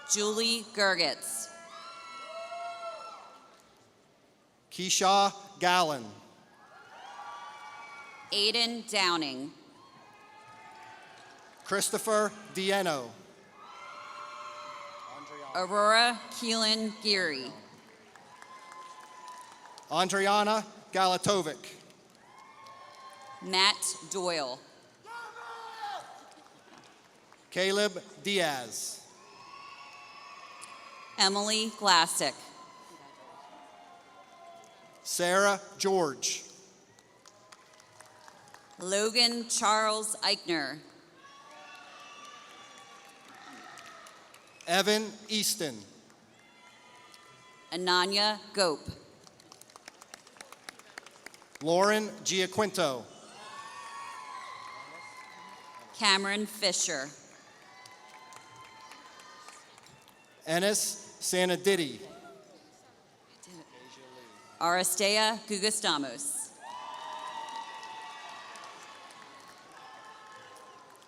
Julie Gergitz. Keisha Gallen. Aiden Downing. Christopher Dieno. Aurora Keelan Geary. Andriana Galatovic. Matt Doyle. Caleb Diaz. Emily Glassick. Sarah George. Logan Charles Eichner. Evan Easton. Ananya Gope. Lauren Giaquinto. Cameron Fisher. Ennis Sanaditi. Aristea Gugastamos.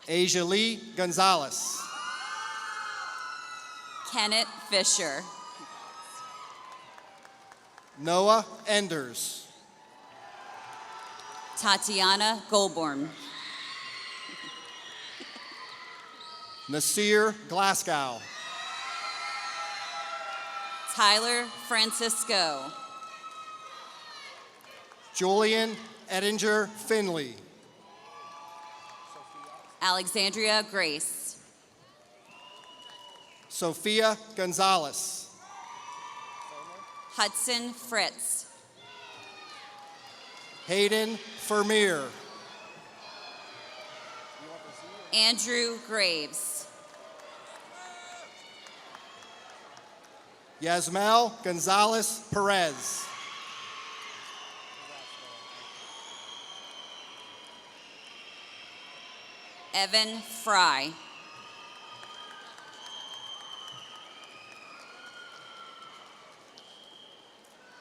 Asia Lee Gonzalez. Kenneth Fisher. Noah Enders. Tatiana Goldborn. Nasir Glasgow. Tyler Francisco. Julian Edinger Finley. Alexandria Grace. Sophia Gonzalez. Hudson Fritz. Hayden Vermeer. Andrew Graves. Yasmel Gonzalez Perez. Evan Fry.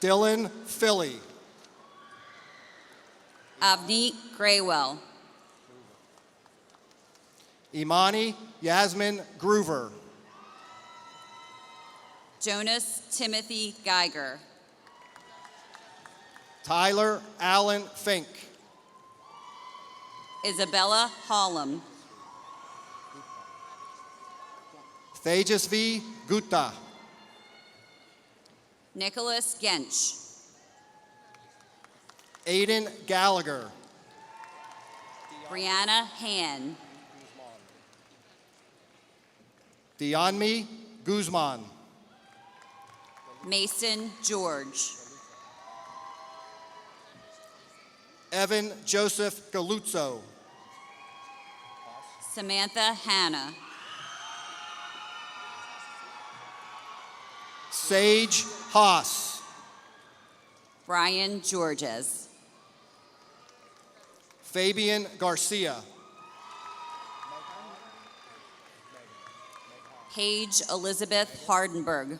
Dylan Philly. Avneet Graywell. Imani Yasmin Groover. Jonas Timothy Geiger. Tyler Allen Fink. Isabella Hollum. Tejasvi Gupta. Nicholas Gench. Aiden Gallagher. Brianna Han. Dianmi Guzman. Mason George. Evan Joseph Galuzzo. Samantha Hanna. Sage Haas. Brian Georges. Fabian Garcia. Paige Elizabeth Hardenberg.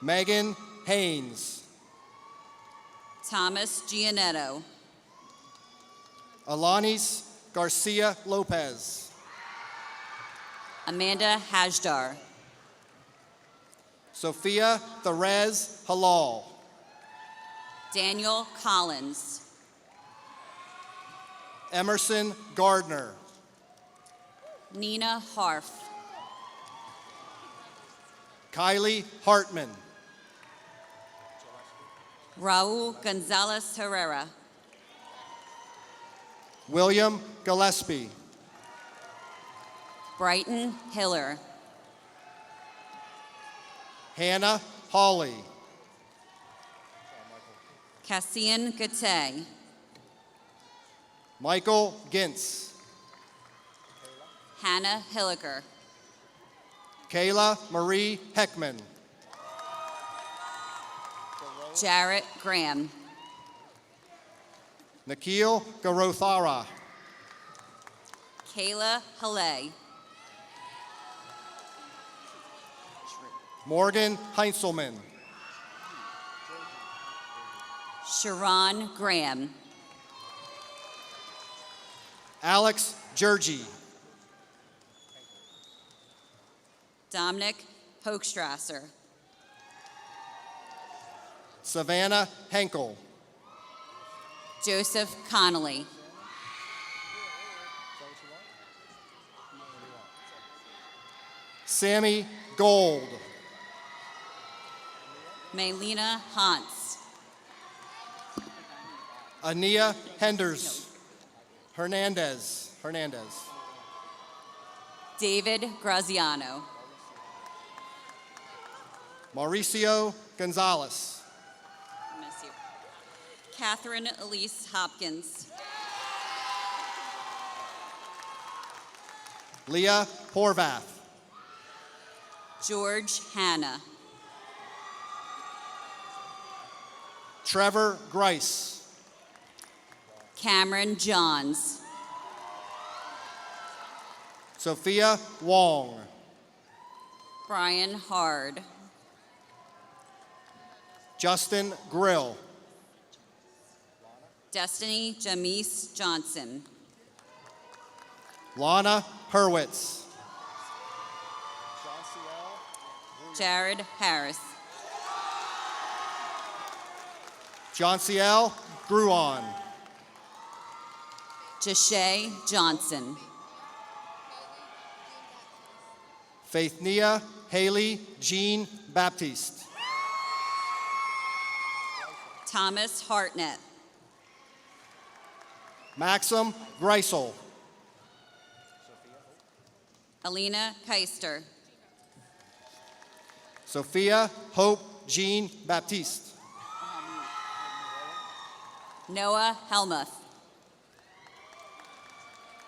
Megan Haynes. Thomas Gianetto. Alanis Garcia Lopez. Amanda Hajdar. Sophia Therese Halal. Daniel Collins. Emerson Gardner. Nina Harf. Kylie Hartman. Raul Gonzalez Herrera. William Gillespie. Brighton Hiller. Hannah Hawley. Cassian Gate. Michael Gintz. Hannah Hilliker. Kayla Marie Heckman. Jarrett Graham. Nikhil Garothara. Kayla Haley. Morgan Heinzelman. Sharon Graham. Alex Jergy. Dominic Hochstrasser. Savannah Henkel. Joseph Connolly. Sammy Gold. Maylena Hans. Ania Hernandez. David Graziano. Mauricio Gonzalez. Miss you. Catherine Elise Hopkins. Leah Horvath. George Hanna. Trevor Grice. Cameron Johns. Sophia Wong. Brian Hard. Justin Grill. Destiny Jamise Johnson. Lana Hurwitz. Jared Harris. Jonciel Gruon. Jashay Johnson. Faithnia Haley Jean Baptiste. Thomas Hartnett. Maxim Greisel. Alina Keister. Sophia Hope Jean Baptiste. Noah Helmuth.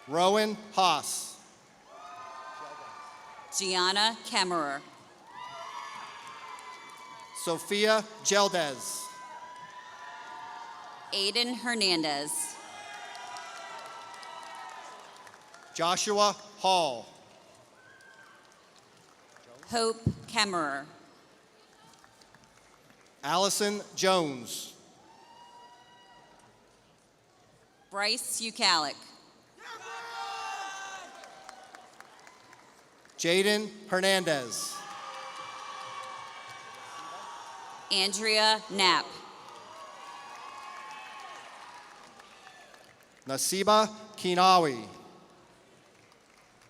Rowan Haas. Gianna Kemmerer. Sophia Geldez. Aiden Hernandez. Joshua Hall. Hope Kemmerer. Allison Jones. Bryce Ukalik. Jaden Hernandez. Andrea Knapp. Nasiba Kinawi.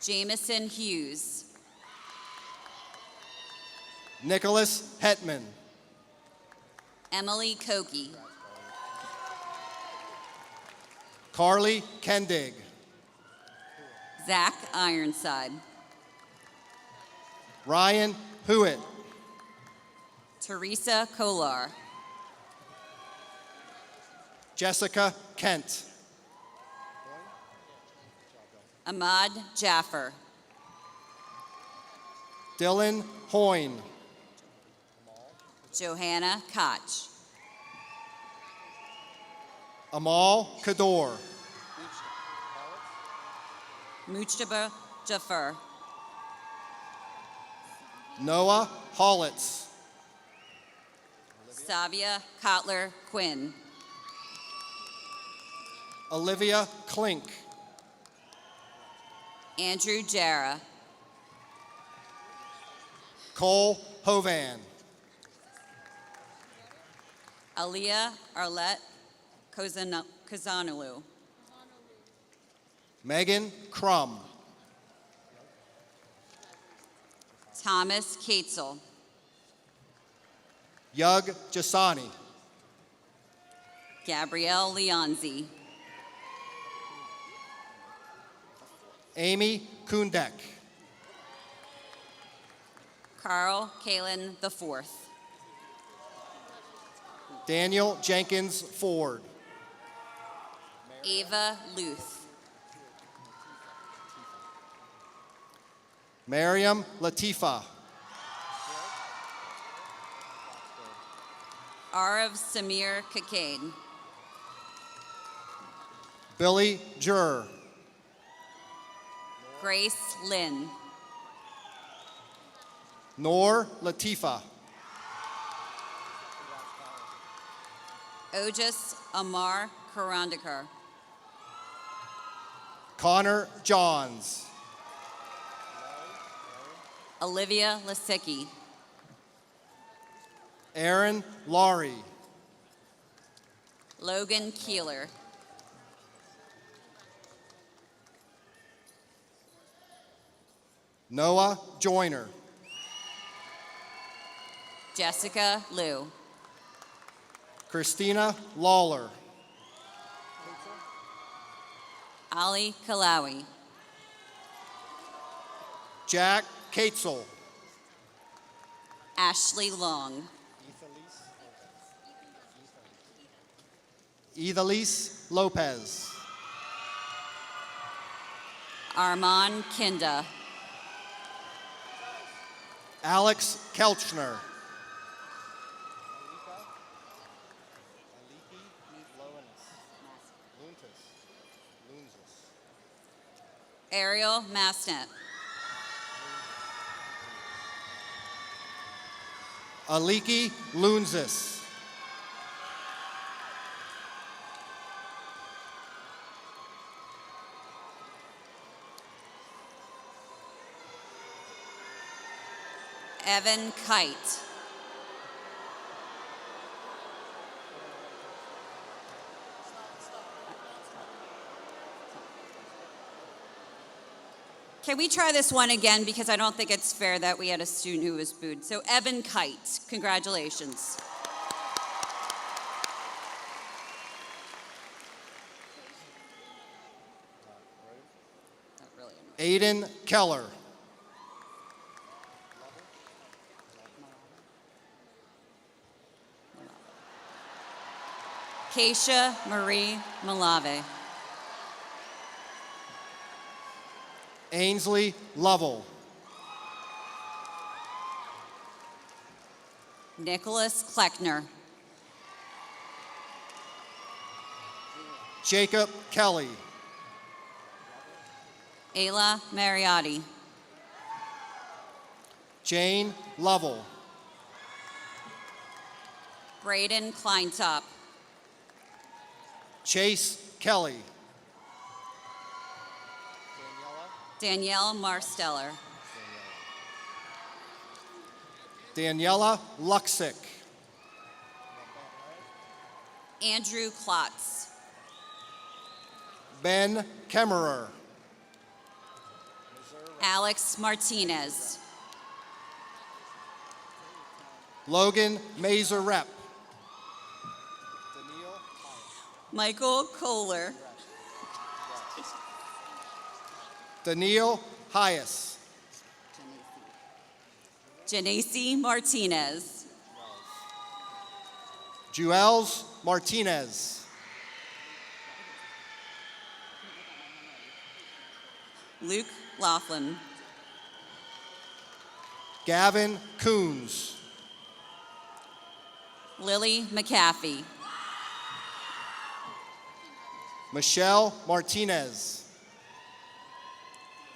Jamison Hughes. Nicholas Hetman. Emily Koki. Carly Kendig. Zach Ironside. Ryan Hewitt. Teresa Kolar. Jessica Kent. Ahmad Jaffer. Dylan Hoyne. Johanna Koch. Amal Kador. Mujtaba Jaffer. Noah Hollitz. Savia Kotler Quinn. Olivia Klink. Andrew Jara. Cole Hovan. Aliyah Arlette Kozanolu. Megan Crum. Thomas Katzel. Yug Jasani. Gabrielle Leonzi. Amy Kundek. Carl Kalin IV. Daniel Jenkins Ford. Ava Luth. Mariam Latifa. Arav Samir Kakane. Billy Jur. Grace Lynn. Noor Latifa. Ojas Amar Karandikar. Connor Johns. Olivia Lasicki. Aaron Laurie. Logan Keeler. Noah Joyner. Jessica Liu. Christina Lawler. Ali Kalawi. Jack Katzel. Ashley Long. Ethelise Lopez. Armand Kinda. Alex Kelchner. Ariel Masnet. Aliki Lunzis. Evan Kite. Can we try this one again, because I don't think it's fair that we had a student who was booed. So Evan Kite, congratulations. Aiden Keller. Keisha Marie Malave. Ainsley Lovell. Nicholas Kleckner. Jacob Kelly. Ayla Mariotti. Jane Lovell. Braden Kleintop. Chase Kelly. Danielle Marsteller. Daniela Luxick. Andrew Klotz. Ben Kemmerer. Alex Martinez. Logan Mazer-Rep. Michael Kohler. Daniil Hayes. Janacy Martinez. Juels Martinez. Luke Laughlin. Gavin Coons. Lily McAfee. Michelle Martinez.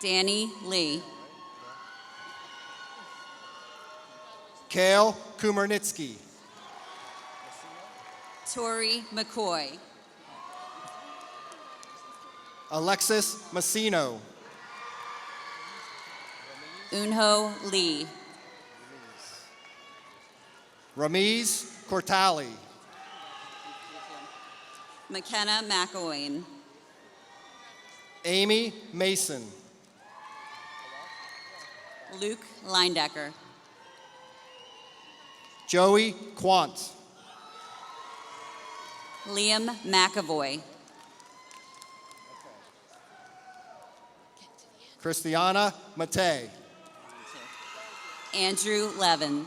Danny Lee. Kale Kumarnitsky. Tori McCoy. Alexis Massino. Unho Lee. Ramiz Cortali. McKenna McElwain. Amy Mason. Luke Leindecker. Joey Quant. Liam McAvoy. Christiana Matei. Andrew Levin.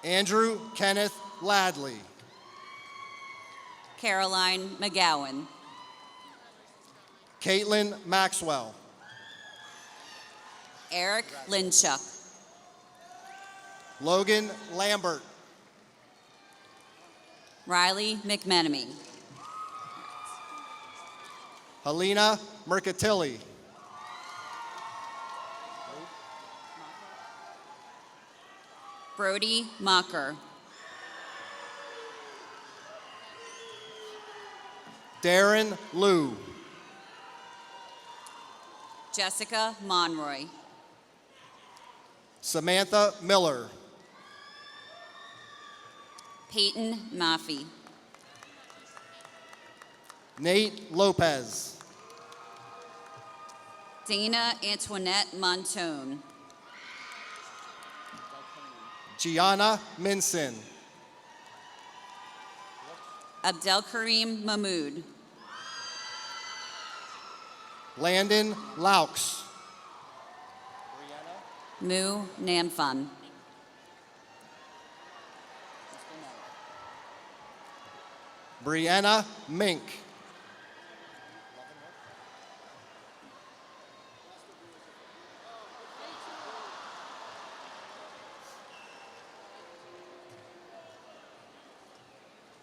Andrew Kenneth Ladley. Caroline McGowan. Caitlin Maxwell. Eric Linchuk. Logan Lambert. Riley McMenemy. Helena Mercatilli. Brody Mocker. Darren Liu. Jessica Monroy. Samantha Miller. Peyton Maffey. Nate Lopez. Dana Antoinette Montone. Gianna Minson. Abdelkarim Mahmood. Landon Laux. Mu Namfun. Brianna Mink.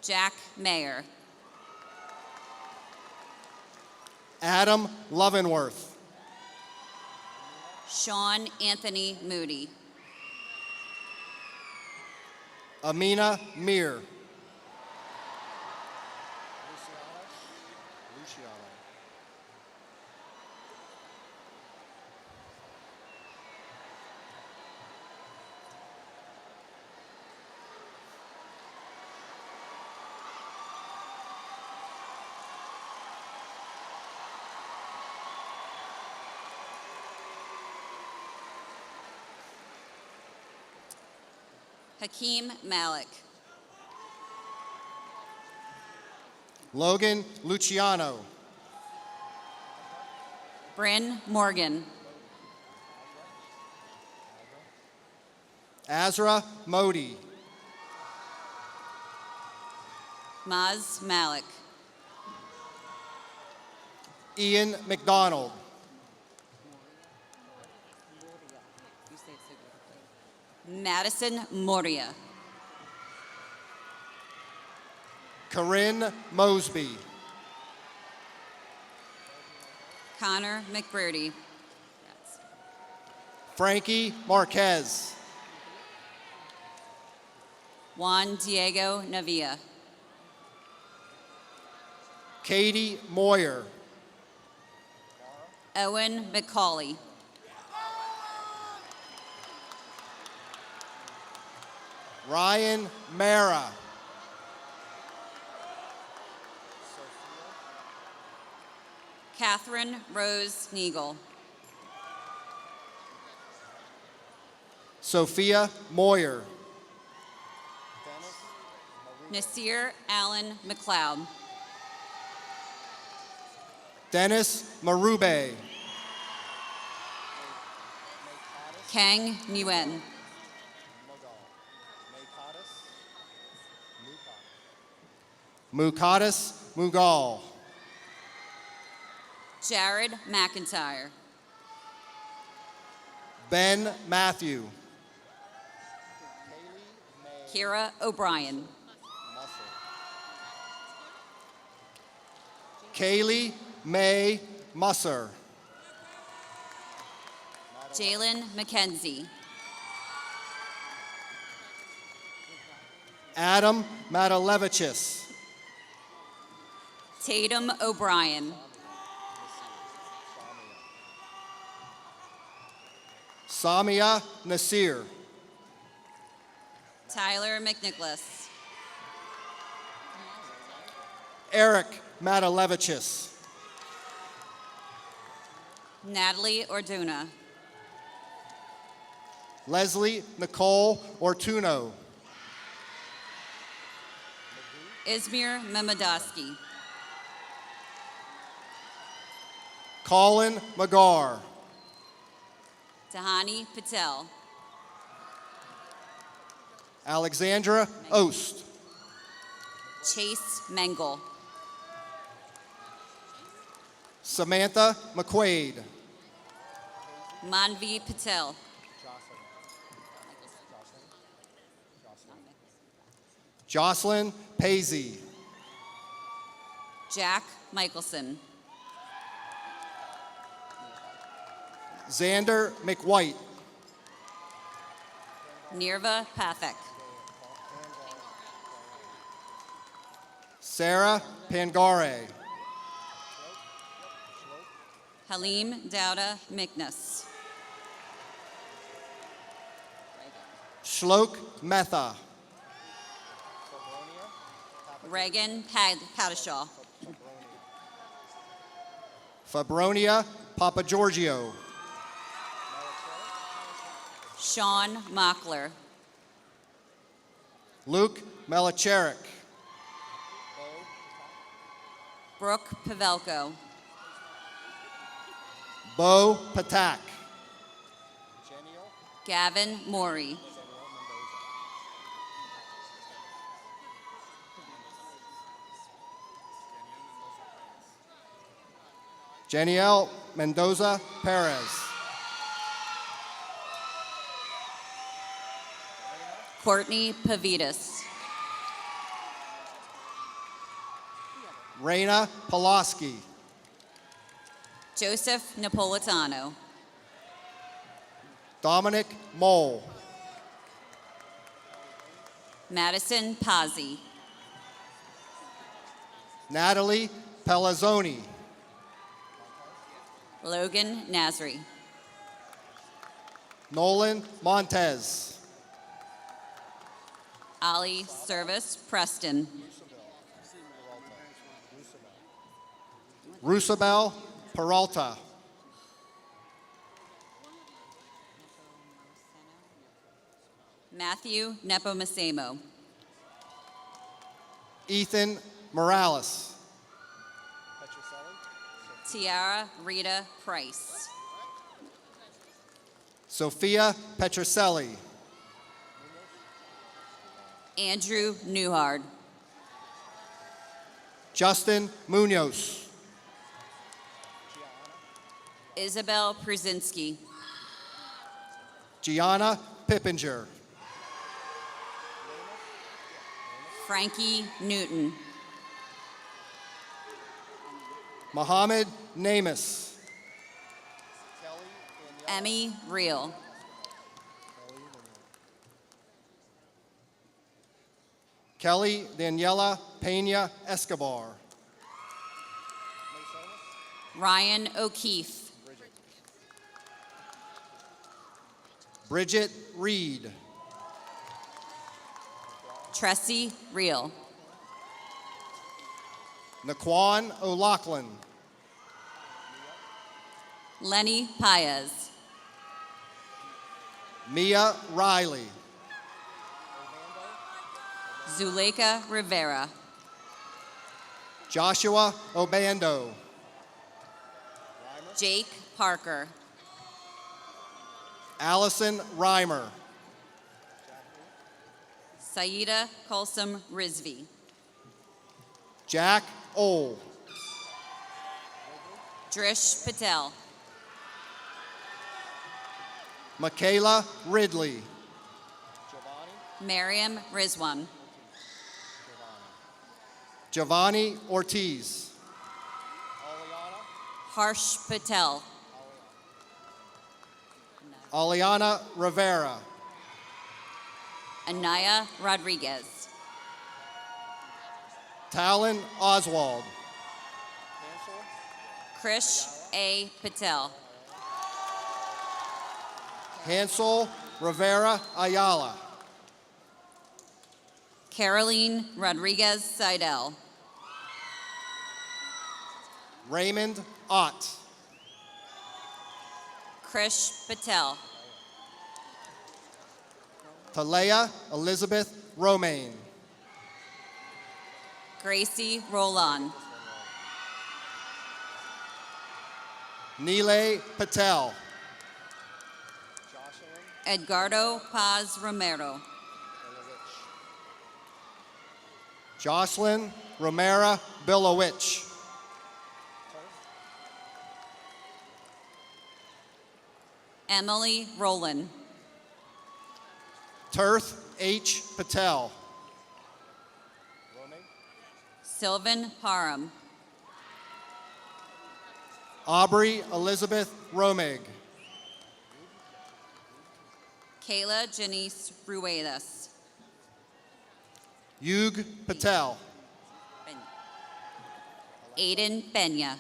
Jack Mayer. Adam Lovenworth. Sean Anthony Moody. Amina Mir. Hakeem Malik. Logan Luciano. Bryn Morgan. Azra Modi. Maz Malik. Ian McDonald. Madison Moria. Corinne Mosby. Connor McBurdy. Frankie Marquez. Juan Diego Navia. Katie Moyer. Owen McCauley. Ryan Mara. Catherine Rose Neagle. Sophia Moyer. Nasir Allen McLeod. Dennis Marube. Kang Nguyen. Mukaddis Mughal. Jared McIntyre. Ben Matthew. Kira O'Brien. Kaylee May Musser. Jalen McKenzie. Adam Matalevichis. Tatum O'Brien. Samia Nasir. Tyler McNicholas. Eric Matalevichis. Natalie Orduna. Leslie Nicole Ortuno. Izmir Memedoski. Colin Magar. Tahani Patel. Alexandra Ost. Chase Mengel. Samantha McQuaid. Manvi Patel. Jocelyn Paisley. Jack Michelson. Xander McWhite. Nirva Pathak. Sarah Pangare. Halim Dowda Miknas. Shlok Metha. Reagan Padishaw. Fabronia Papagiorgio. Sean Mockler. Luke Melicherick. Brooke Pavelko. Bo Patak. Gavin Morey. Janielle Mendoza Perez. Courtney Pavitas. Raina Pulaski. Joseph Napolitano. Dominic Mole. Madison Pazzi. Natalie Pelazzoni. Logan Nasri. Nolan Montez. Ali Service Preston. Rusabel Peralta. Matthew Nepomuscemo. Ethan Morales. Tiara Rita Price. Sophia Petroselli. Andrew Newhard. Justin Munoz. Isabel Przinski. Gianna Pippinger. Frankie Newton. Mohammed Namus. Emmy Reel. Kelly Daniela Pena Escobar. Ryan O'Keefe. Bridget Reed. Tressie Reel. Naquan O'Loughlin. Lenny Paez. Mia Riley. Zuleika Rivera. Joshua Obando. Jake Parker. Allison Reimer. Saida Kolsum Rizvi. Jack Ohl. Drish Patel. Michaela Ridley. Miriam Rizwan. Giovanni Ortiz. Harsh Patel. Aliana Rivera. Anaya Rodriguez. Talon Oswald. Krish A. Patel. Hansel Rivera Ayala. Caroline Rodriguez Seidel. Raymond Ott. Krish Patel. Talea Elizabeth Romaine. Gracie Roland. Nile Patel. Edgardo Paz Romero. Jocelyn Romera Bilowich. Emily Rowland. Tirth H. Patel. Sylvan Parham. Aubrey Elizabeth Romig. Kayla Janice Ruedas. Yug Patel. Aiden Benya.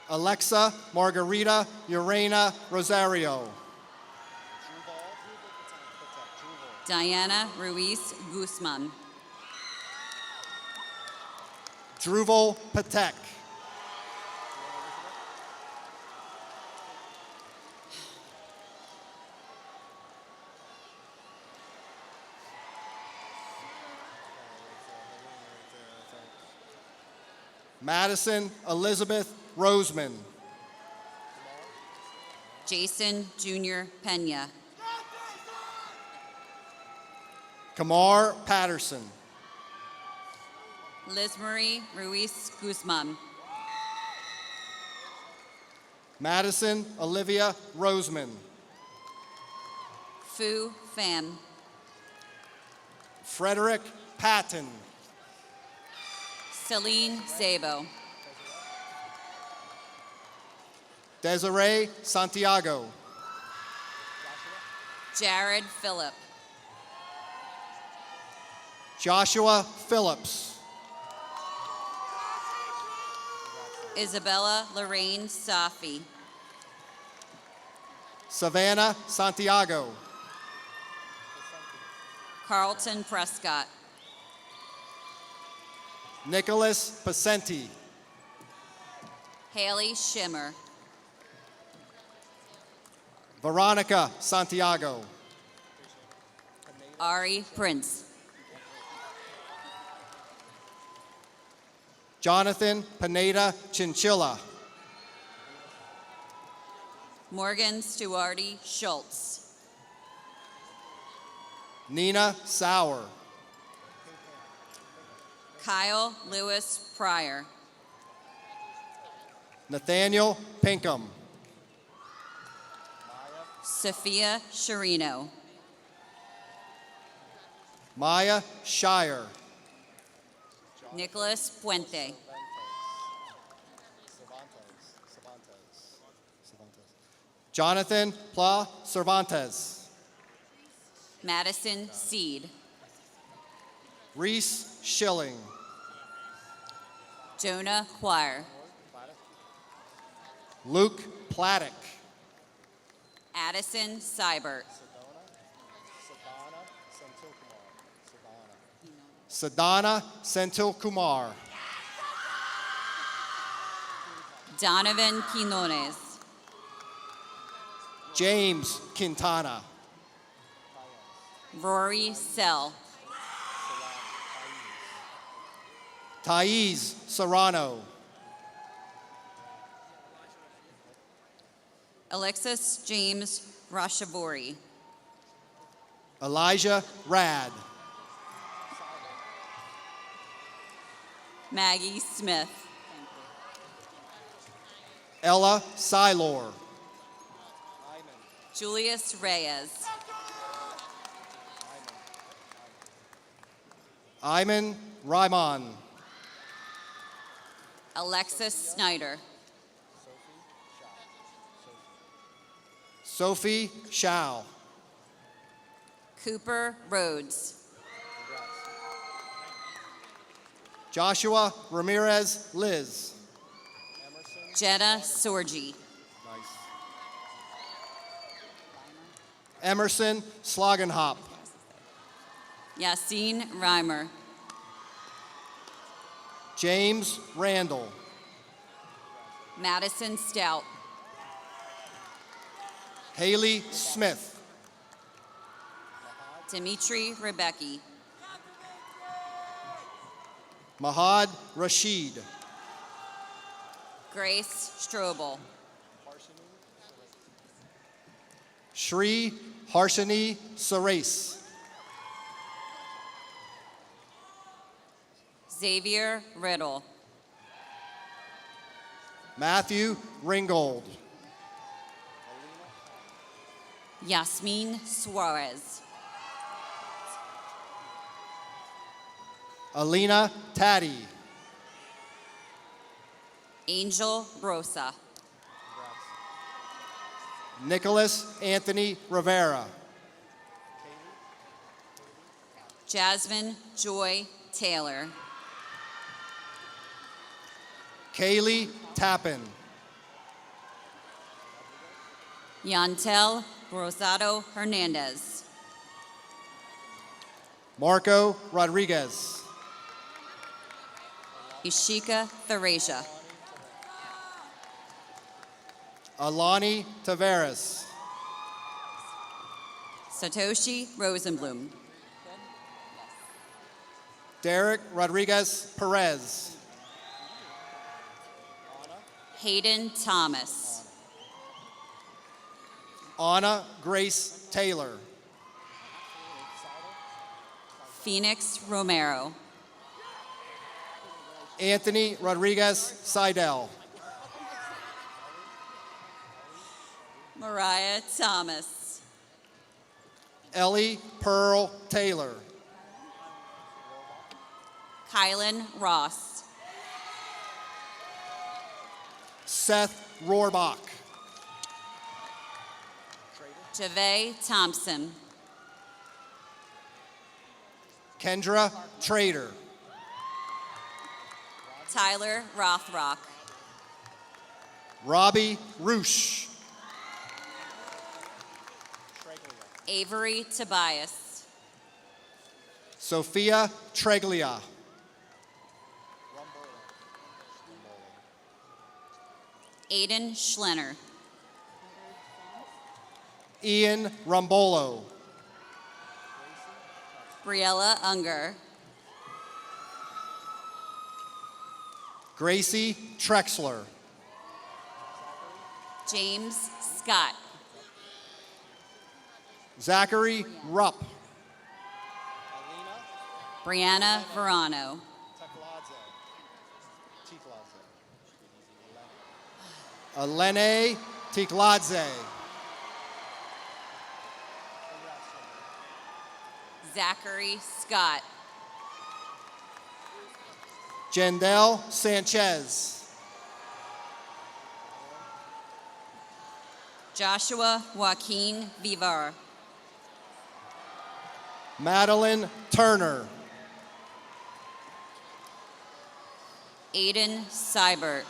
Alexa Margarita Urena Rosario. Diana Ruiz Guzman. Druval Patek. Madison Elizabeth Roseman. Jason Jr. Pena. Kamar Patterson. Liz Marie Ruiz Guzman. Madison Olivia Roseman. Fu Pham. Frederick Patton. Celine Zabo. Desiree Santiago. Jared Phillip. Joshua Phillips. Isabella Lorraine Safi. Savannah Santiago. Carlton Prescott. Nicholas Pacenti. Haley Shimmer. Veronica Santiago. Ari Prince. Jonathan Pineda Chinchilla. Morgan Stuarty Schultz. Nina Sauer. Kyle Lewis Pryor. Nathaniel Pinkham. Sophia Sharino. Maya Shire. Nicholas Puente. Jonathan Pla Cervantes. Madison Seed. Reese Schilling. Jonah Choir. Luke Plattick. Addison Seibert. Sadhana Senthil Kumar. Donovan Quinones. James Quintana. Rory Sell. Thais Serrano. Alexis James Rashavori. Elijah Rad. Maggie Smith. Ella Silor. Julius Reyes. Iman Ryman. Alexis Snyder. Sophie Shao. Cooper Rhodes. Joshua Ramirez Liz. Jenna Sorgi. Emerson Slogenhop. Yassine Reimer. James Randall. Madison Stout. Haley Smith. Dimitri Rebecki. Mahad Rashid. Grace Strobel. Shri Harshini Sarais. Xavier Riddle. Matthew Ringgold. Yasmin Suarez. Alina Taddy. Angel Rosa. Nicholas Anthony Rivera. Jasmine Joy Taylor. Kaylee Tappan. Yantel Rosado Hernandez. Marco Rodriguez. Ishika Therasia. Alani Tavares. Satoshi Rosenblum. Derek Rodriguez Perez. Hayden Thomas. Anna Grace Taylor. Phoenix Romero. Anthony Rodriguez Seidel. Mariah Thomas. Ellie Pearl Taylor. Kylan Ross. Seth Rohrbach. Javay Thompson. Kendra Trader. Tyler Rothrock. Robbie Roosh. Avery Tobias. Sophia Treglia. Aiden Schlenner. Ian Rumbolo. Briella Unger. Gracie Trexler. James Scott. Zachary Rupp. Brianna Verano. Elene Tikladze. Zachary Scott. Jendel Sanchez. Joshua Joaquin Vivar. Madeline Turner. Aiden Seibert.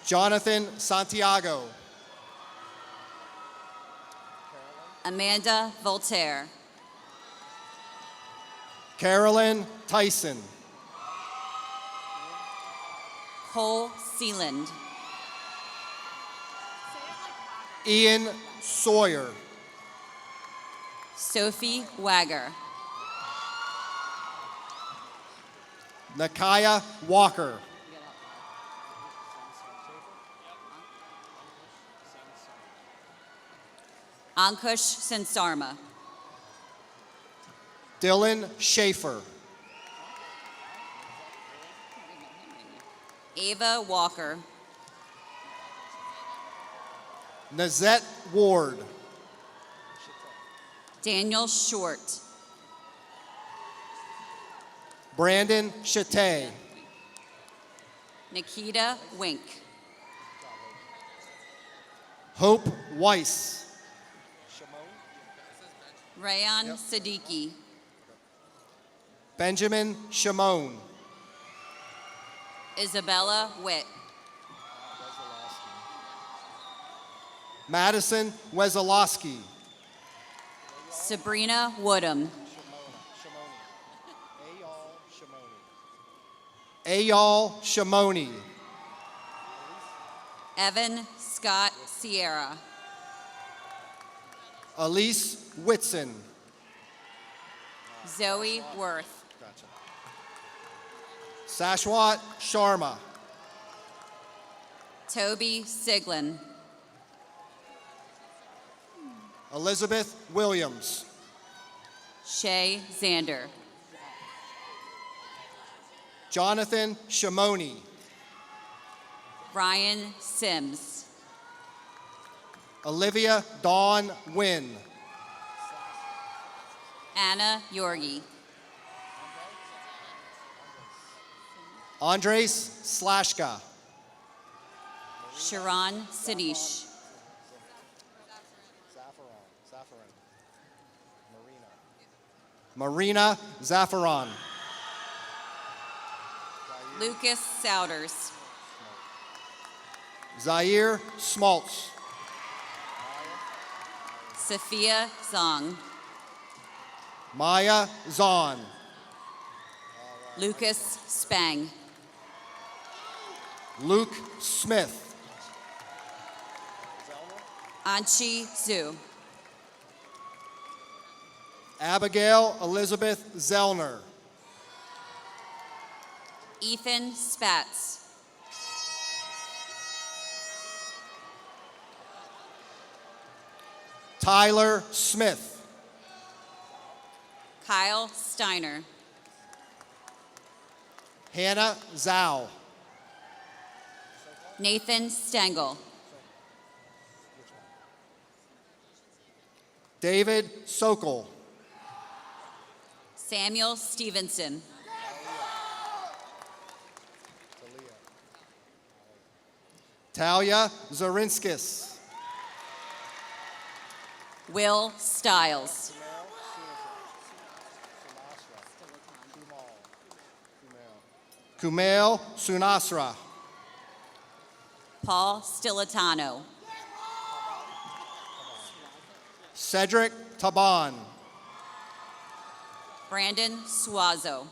Jonathan Santiago. Amanda Voltaire. Carolyn Tyson. Cole Sealand. Ian Sawyer. Sophie Wagger. Nakaya Walker. Ankush Sensarma. Dylan Schaefer. Ava Walker. Nazette Ward. Daniel Short. Brandon Chate. Nikita Wink. Hope Weiss. Rayan Siddiqui. Benjamin Shimon. Isabella Witt. Madison Wesolowski. Sabrina Woodham. Ayal Shimoni. Evan Scott Sierra. Elise Whitson. Zoe Worth. Sashwat Sharma. Toby Siglin. Elizabeth Williams. Shay Zander. Jonathan Shimoni. Ryan Sims. Olivia Dawn Wynn. Anna Yorgi. Andres Slashka. Sharon Sadish. Marina Zaffaron. Lucas Souders. Zaire Smaltz. Sophia Zong. Maya Zahn. Lucas Spang. Luke Smith. Anchi Zhu. Abigail Elizabeth Zellner. Ethan Spatz. Tyler Smith. Kyle Steiner. Hannah Zhao. Nathan Stengel. David Sokol. Samuel Stevenson. Talia Zarinskis. Will Stiles. Kumail Sunasra. Paul Stilitano. Cedric Taban. Brandon Suazo.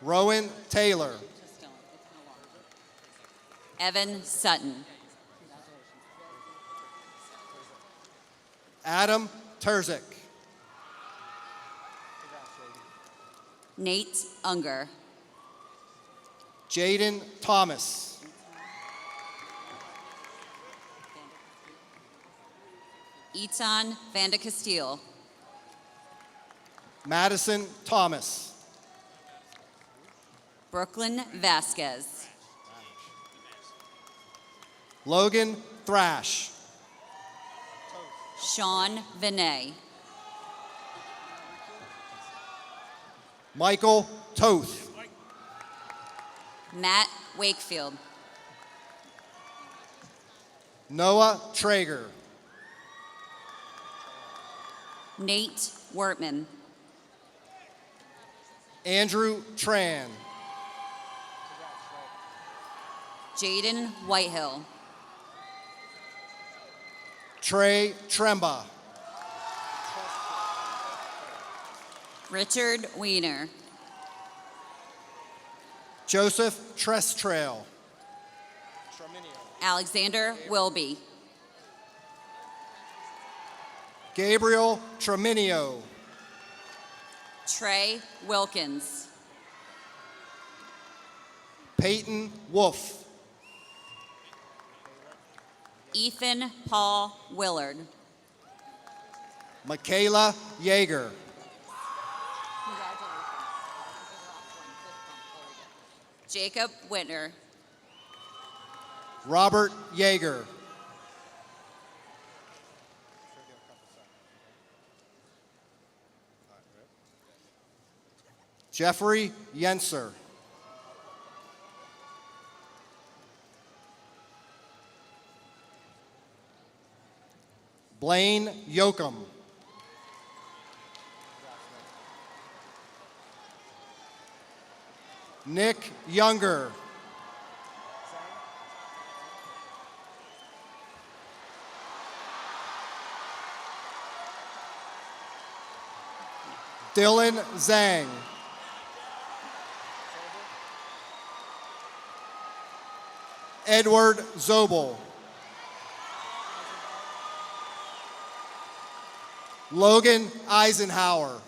Rowan Taylor. Evan Sutton. Adam Terzic. Nate Unger. Jaden Thomas. Etan Vanda Castile. Madison Thomas. Brooklyn Vasquez. Logan Thrash. Sean Vinay. Michael Toth. Matt Wakefield. Noah Traeger. Nate Wortman. Andrew Tran. Jaden Whitehill. Trey Tremba. Richard Weiner. Joseph Trestrail. Alexander Wilby. Gabriel Treminio. Trey Wilkins. Peyton Wolf. Ethan Paul Willard. Michaela Yeager. Jacob Whitner. Robert Yeager. Jeffrey Yenser. Blaine Yoakum. Nick Younger. Dylan Zhang. Edward Zobel. Logan Eisenhower.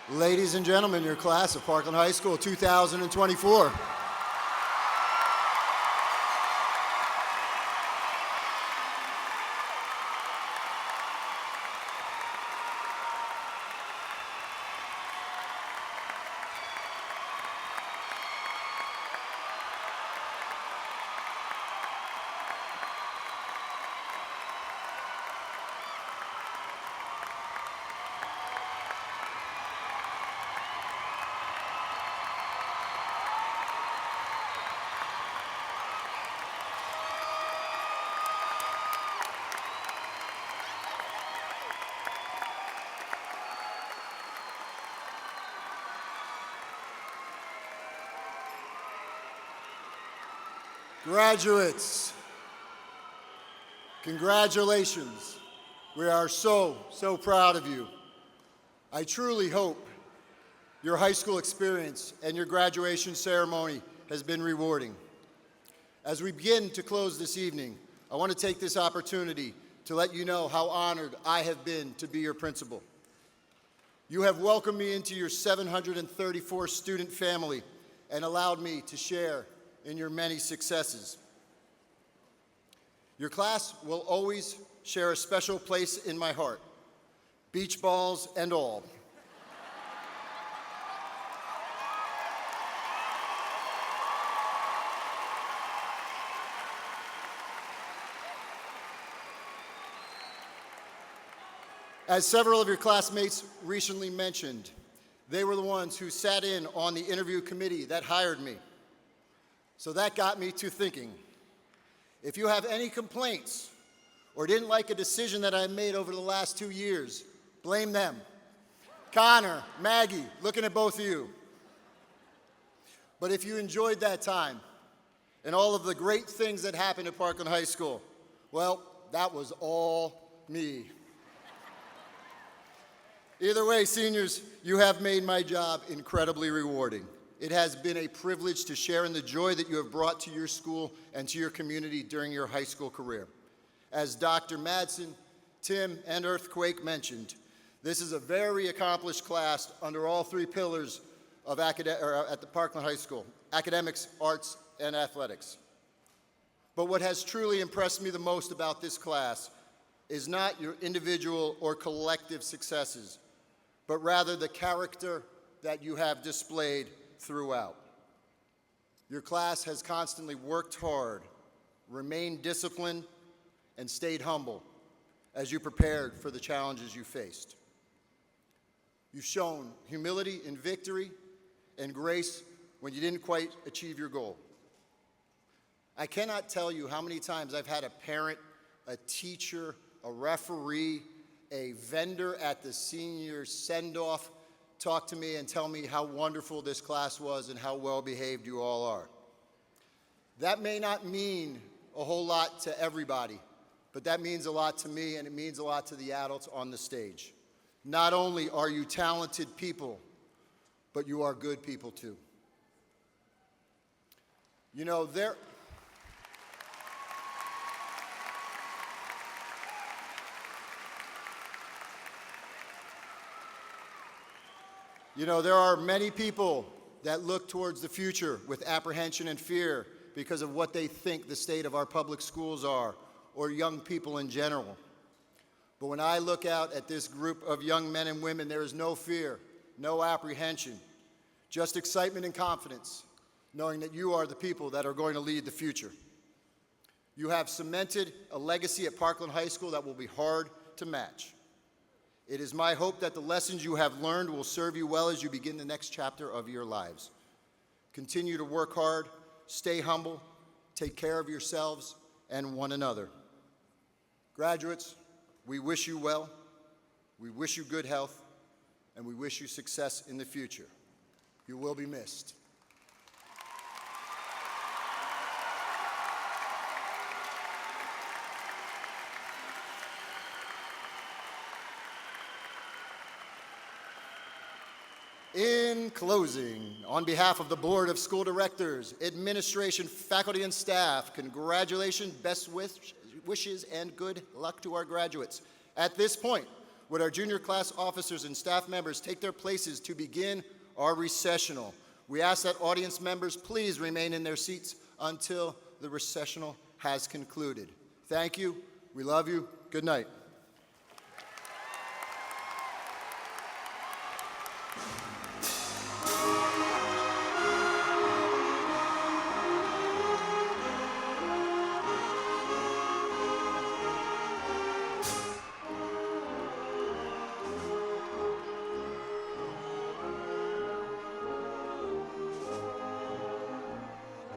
Ladies and gentlemen, your class of Parkland High School 2024. Graduates, congratulations. We are so proud of you. I truly hope your high school experience and your graduation ceremony has been rewarding. As we begin to close this evening, I want to take this opportunity to let you know how honored I have been to be your principal. You have welcomed me into your 734 student family and allowed me to share in your many successes. Your class will always share a special place in my heart, beach balls and all. As several of your classmates recently mentioned, they were the ones who sat in on the interview committee that hired me. So that got me to thinking, if you have any complaints or didn't like a decision that I made over the last 2 years, blame them. Connor, Maggie, looking at both of you. But if you enjoyed that time and all of the great things that happened at Parkland High School, well, that was all me. Either way, seniors, you have made my job incredibly rewarding. It has been a privilege to share in the joy that you have brought to your school and to your community during your high school career. As Dr. Madsen, Tim, and Earthquake mentioned, this is a very accomplished class under all three pillars of at the Parkland High School: academics, arts, and athletics. But what has truly impressed me the most about this class is not your individual or collective successes, but rather the character that you have displayed throughout. Your class has constantly worked hard, remained disciplined, and stayed humble as you prepared for the challenges you faced. You've shown humility in victory and grace when you didn't quite achieve your goal. I cannot tell you how many times I've had a parent, a teacher, a referee, a vendor at the senior send-off talk to me and tell me how wonderful this class was and how well behaved you all are. That may not mean a whole lot to everybody, but that means a lot to me, and it means a lot to the adults on the stage. Not only are you talented people, but you are good people too. You know, there are many people that look towards the future with apprehension and fear because of what they think the state of our public schools are, or young people in general. But when I look out at this group of young men and women, there is no fear, no apprehension, just excitement and confidence, knowing that you are the people that are going to lead the future. You have cemented a legacy at Parkland High School that will be hard to match. It is my hope that the lessons you have learned will serve you well as you begin the next chapter of your lives. Continue to work hard, stay humble, take care of yourselves and one another. Graduates, we wish you well, we wish you good health, and we wish you success in the future. You will be missed. In closing, on behalf of the Board of School Directors, administration, faculty, and staff, congratulations, best wishes, and good luck to our graduates. At this point, would our junior class officers and staff members take their places to begin our recessional? We ask that audience members please remain in their seats until the recessional has concluded. Thank you. We love you. Good night.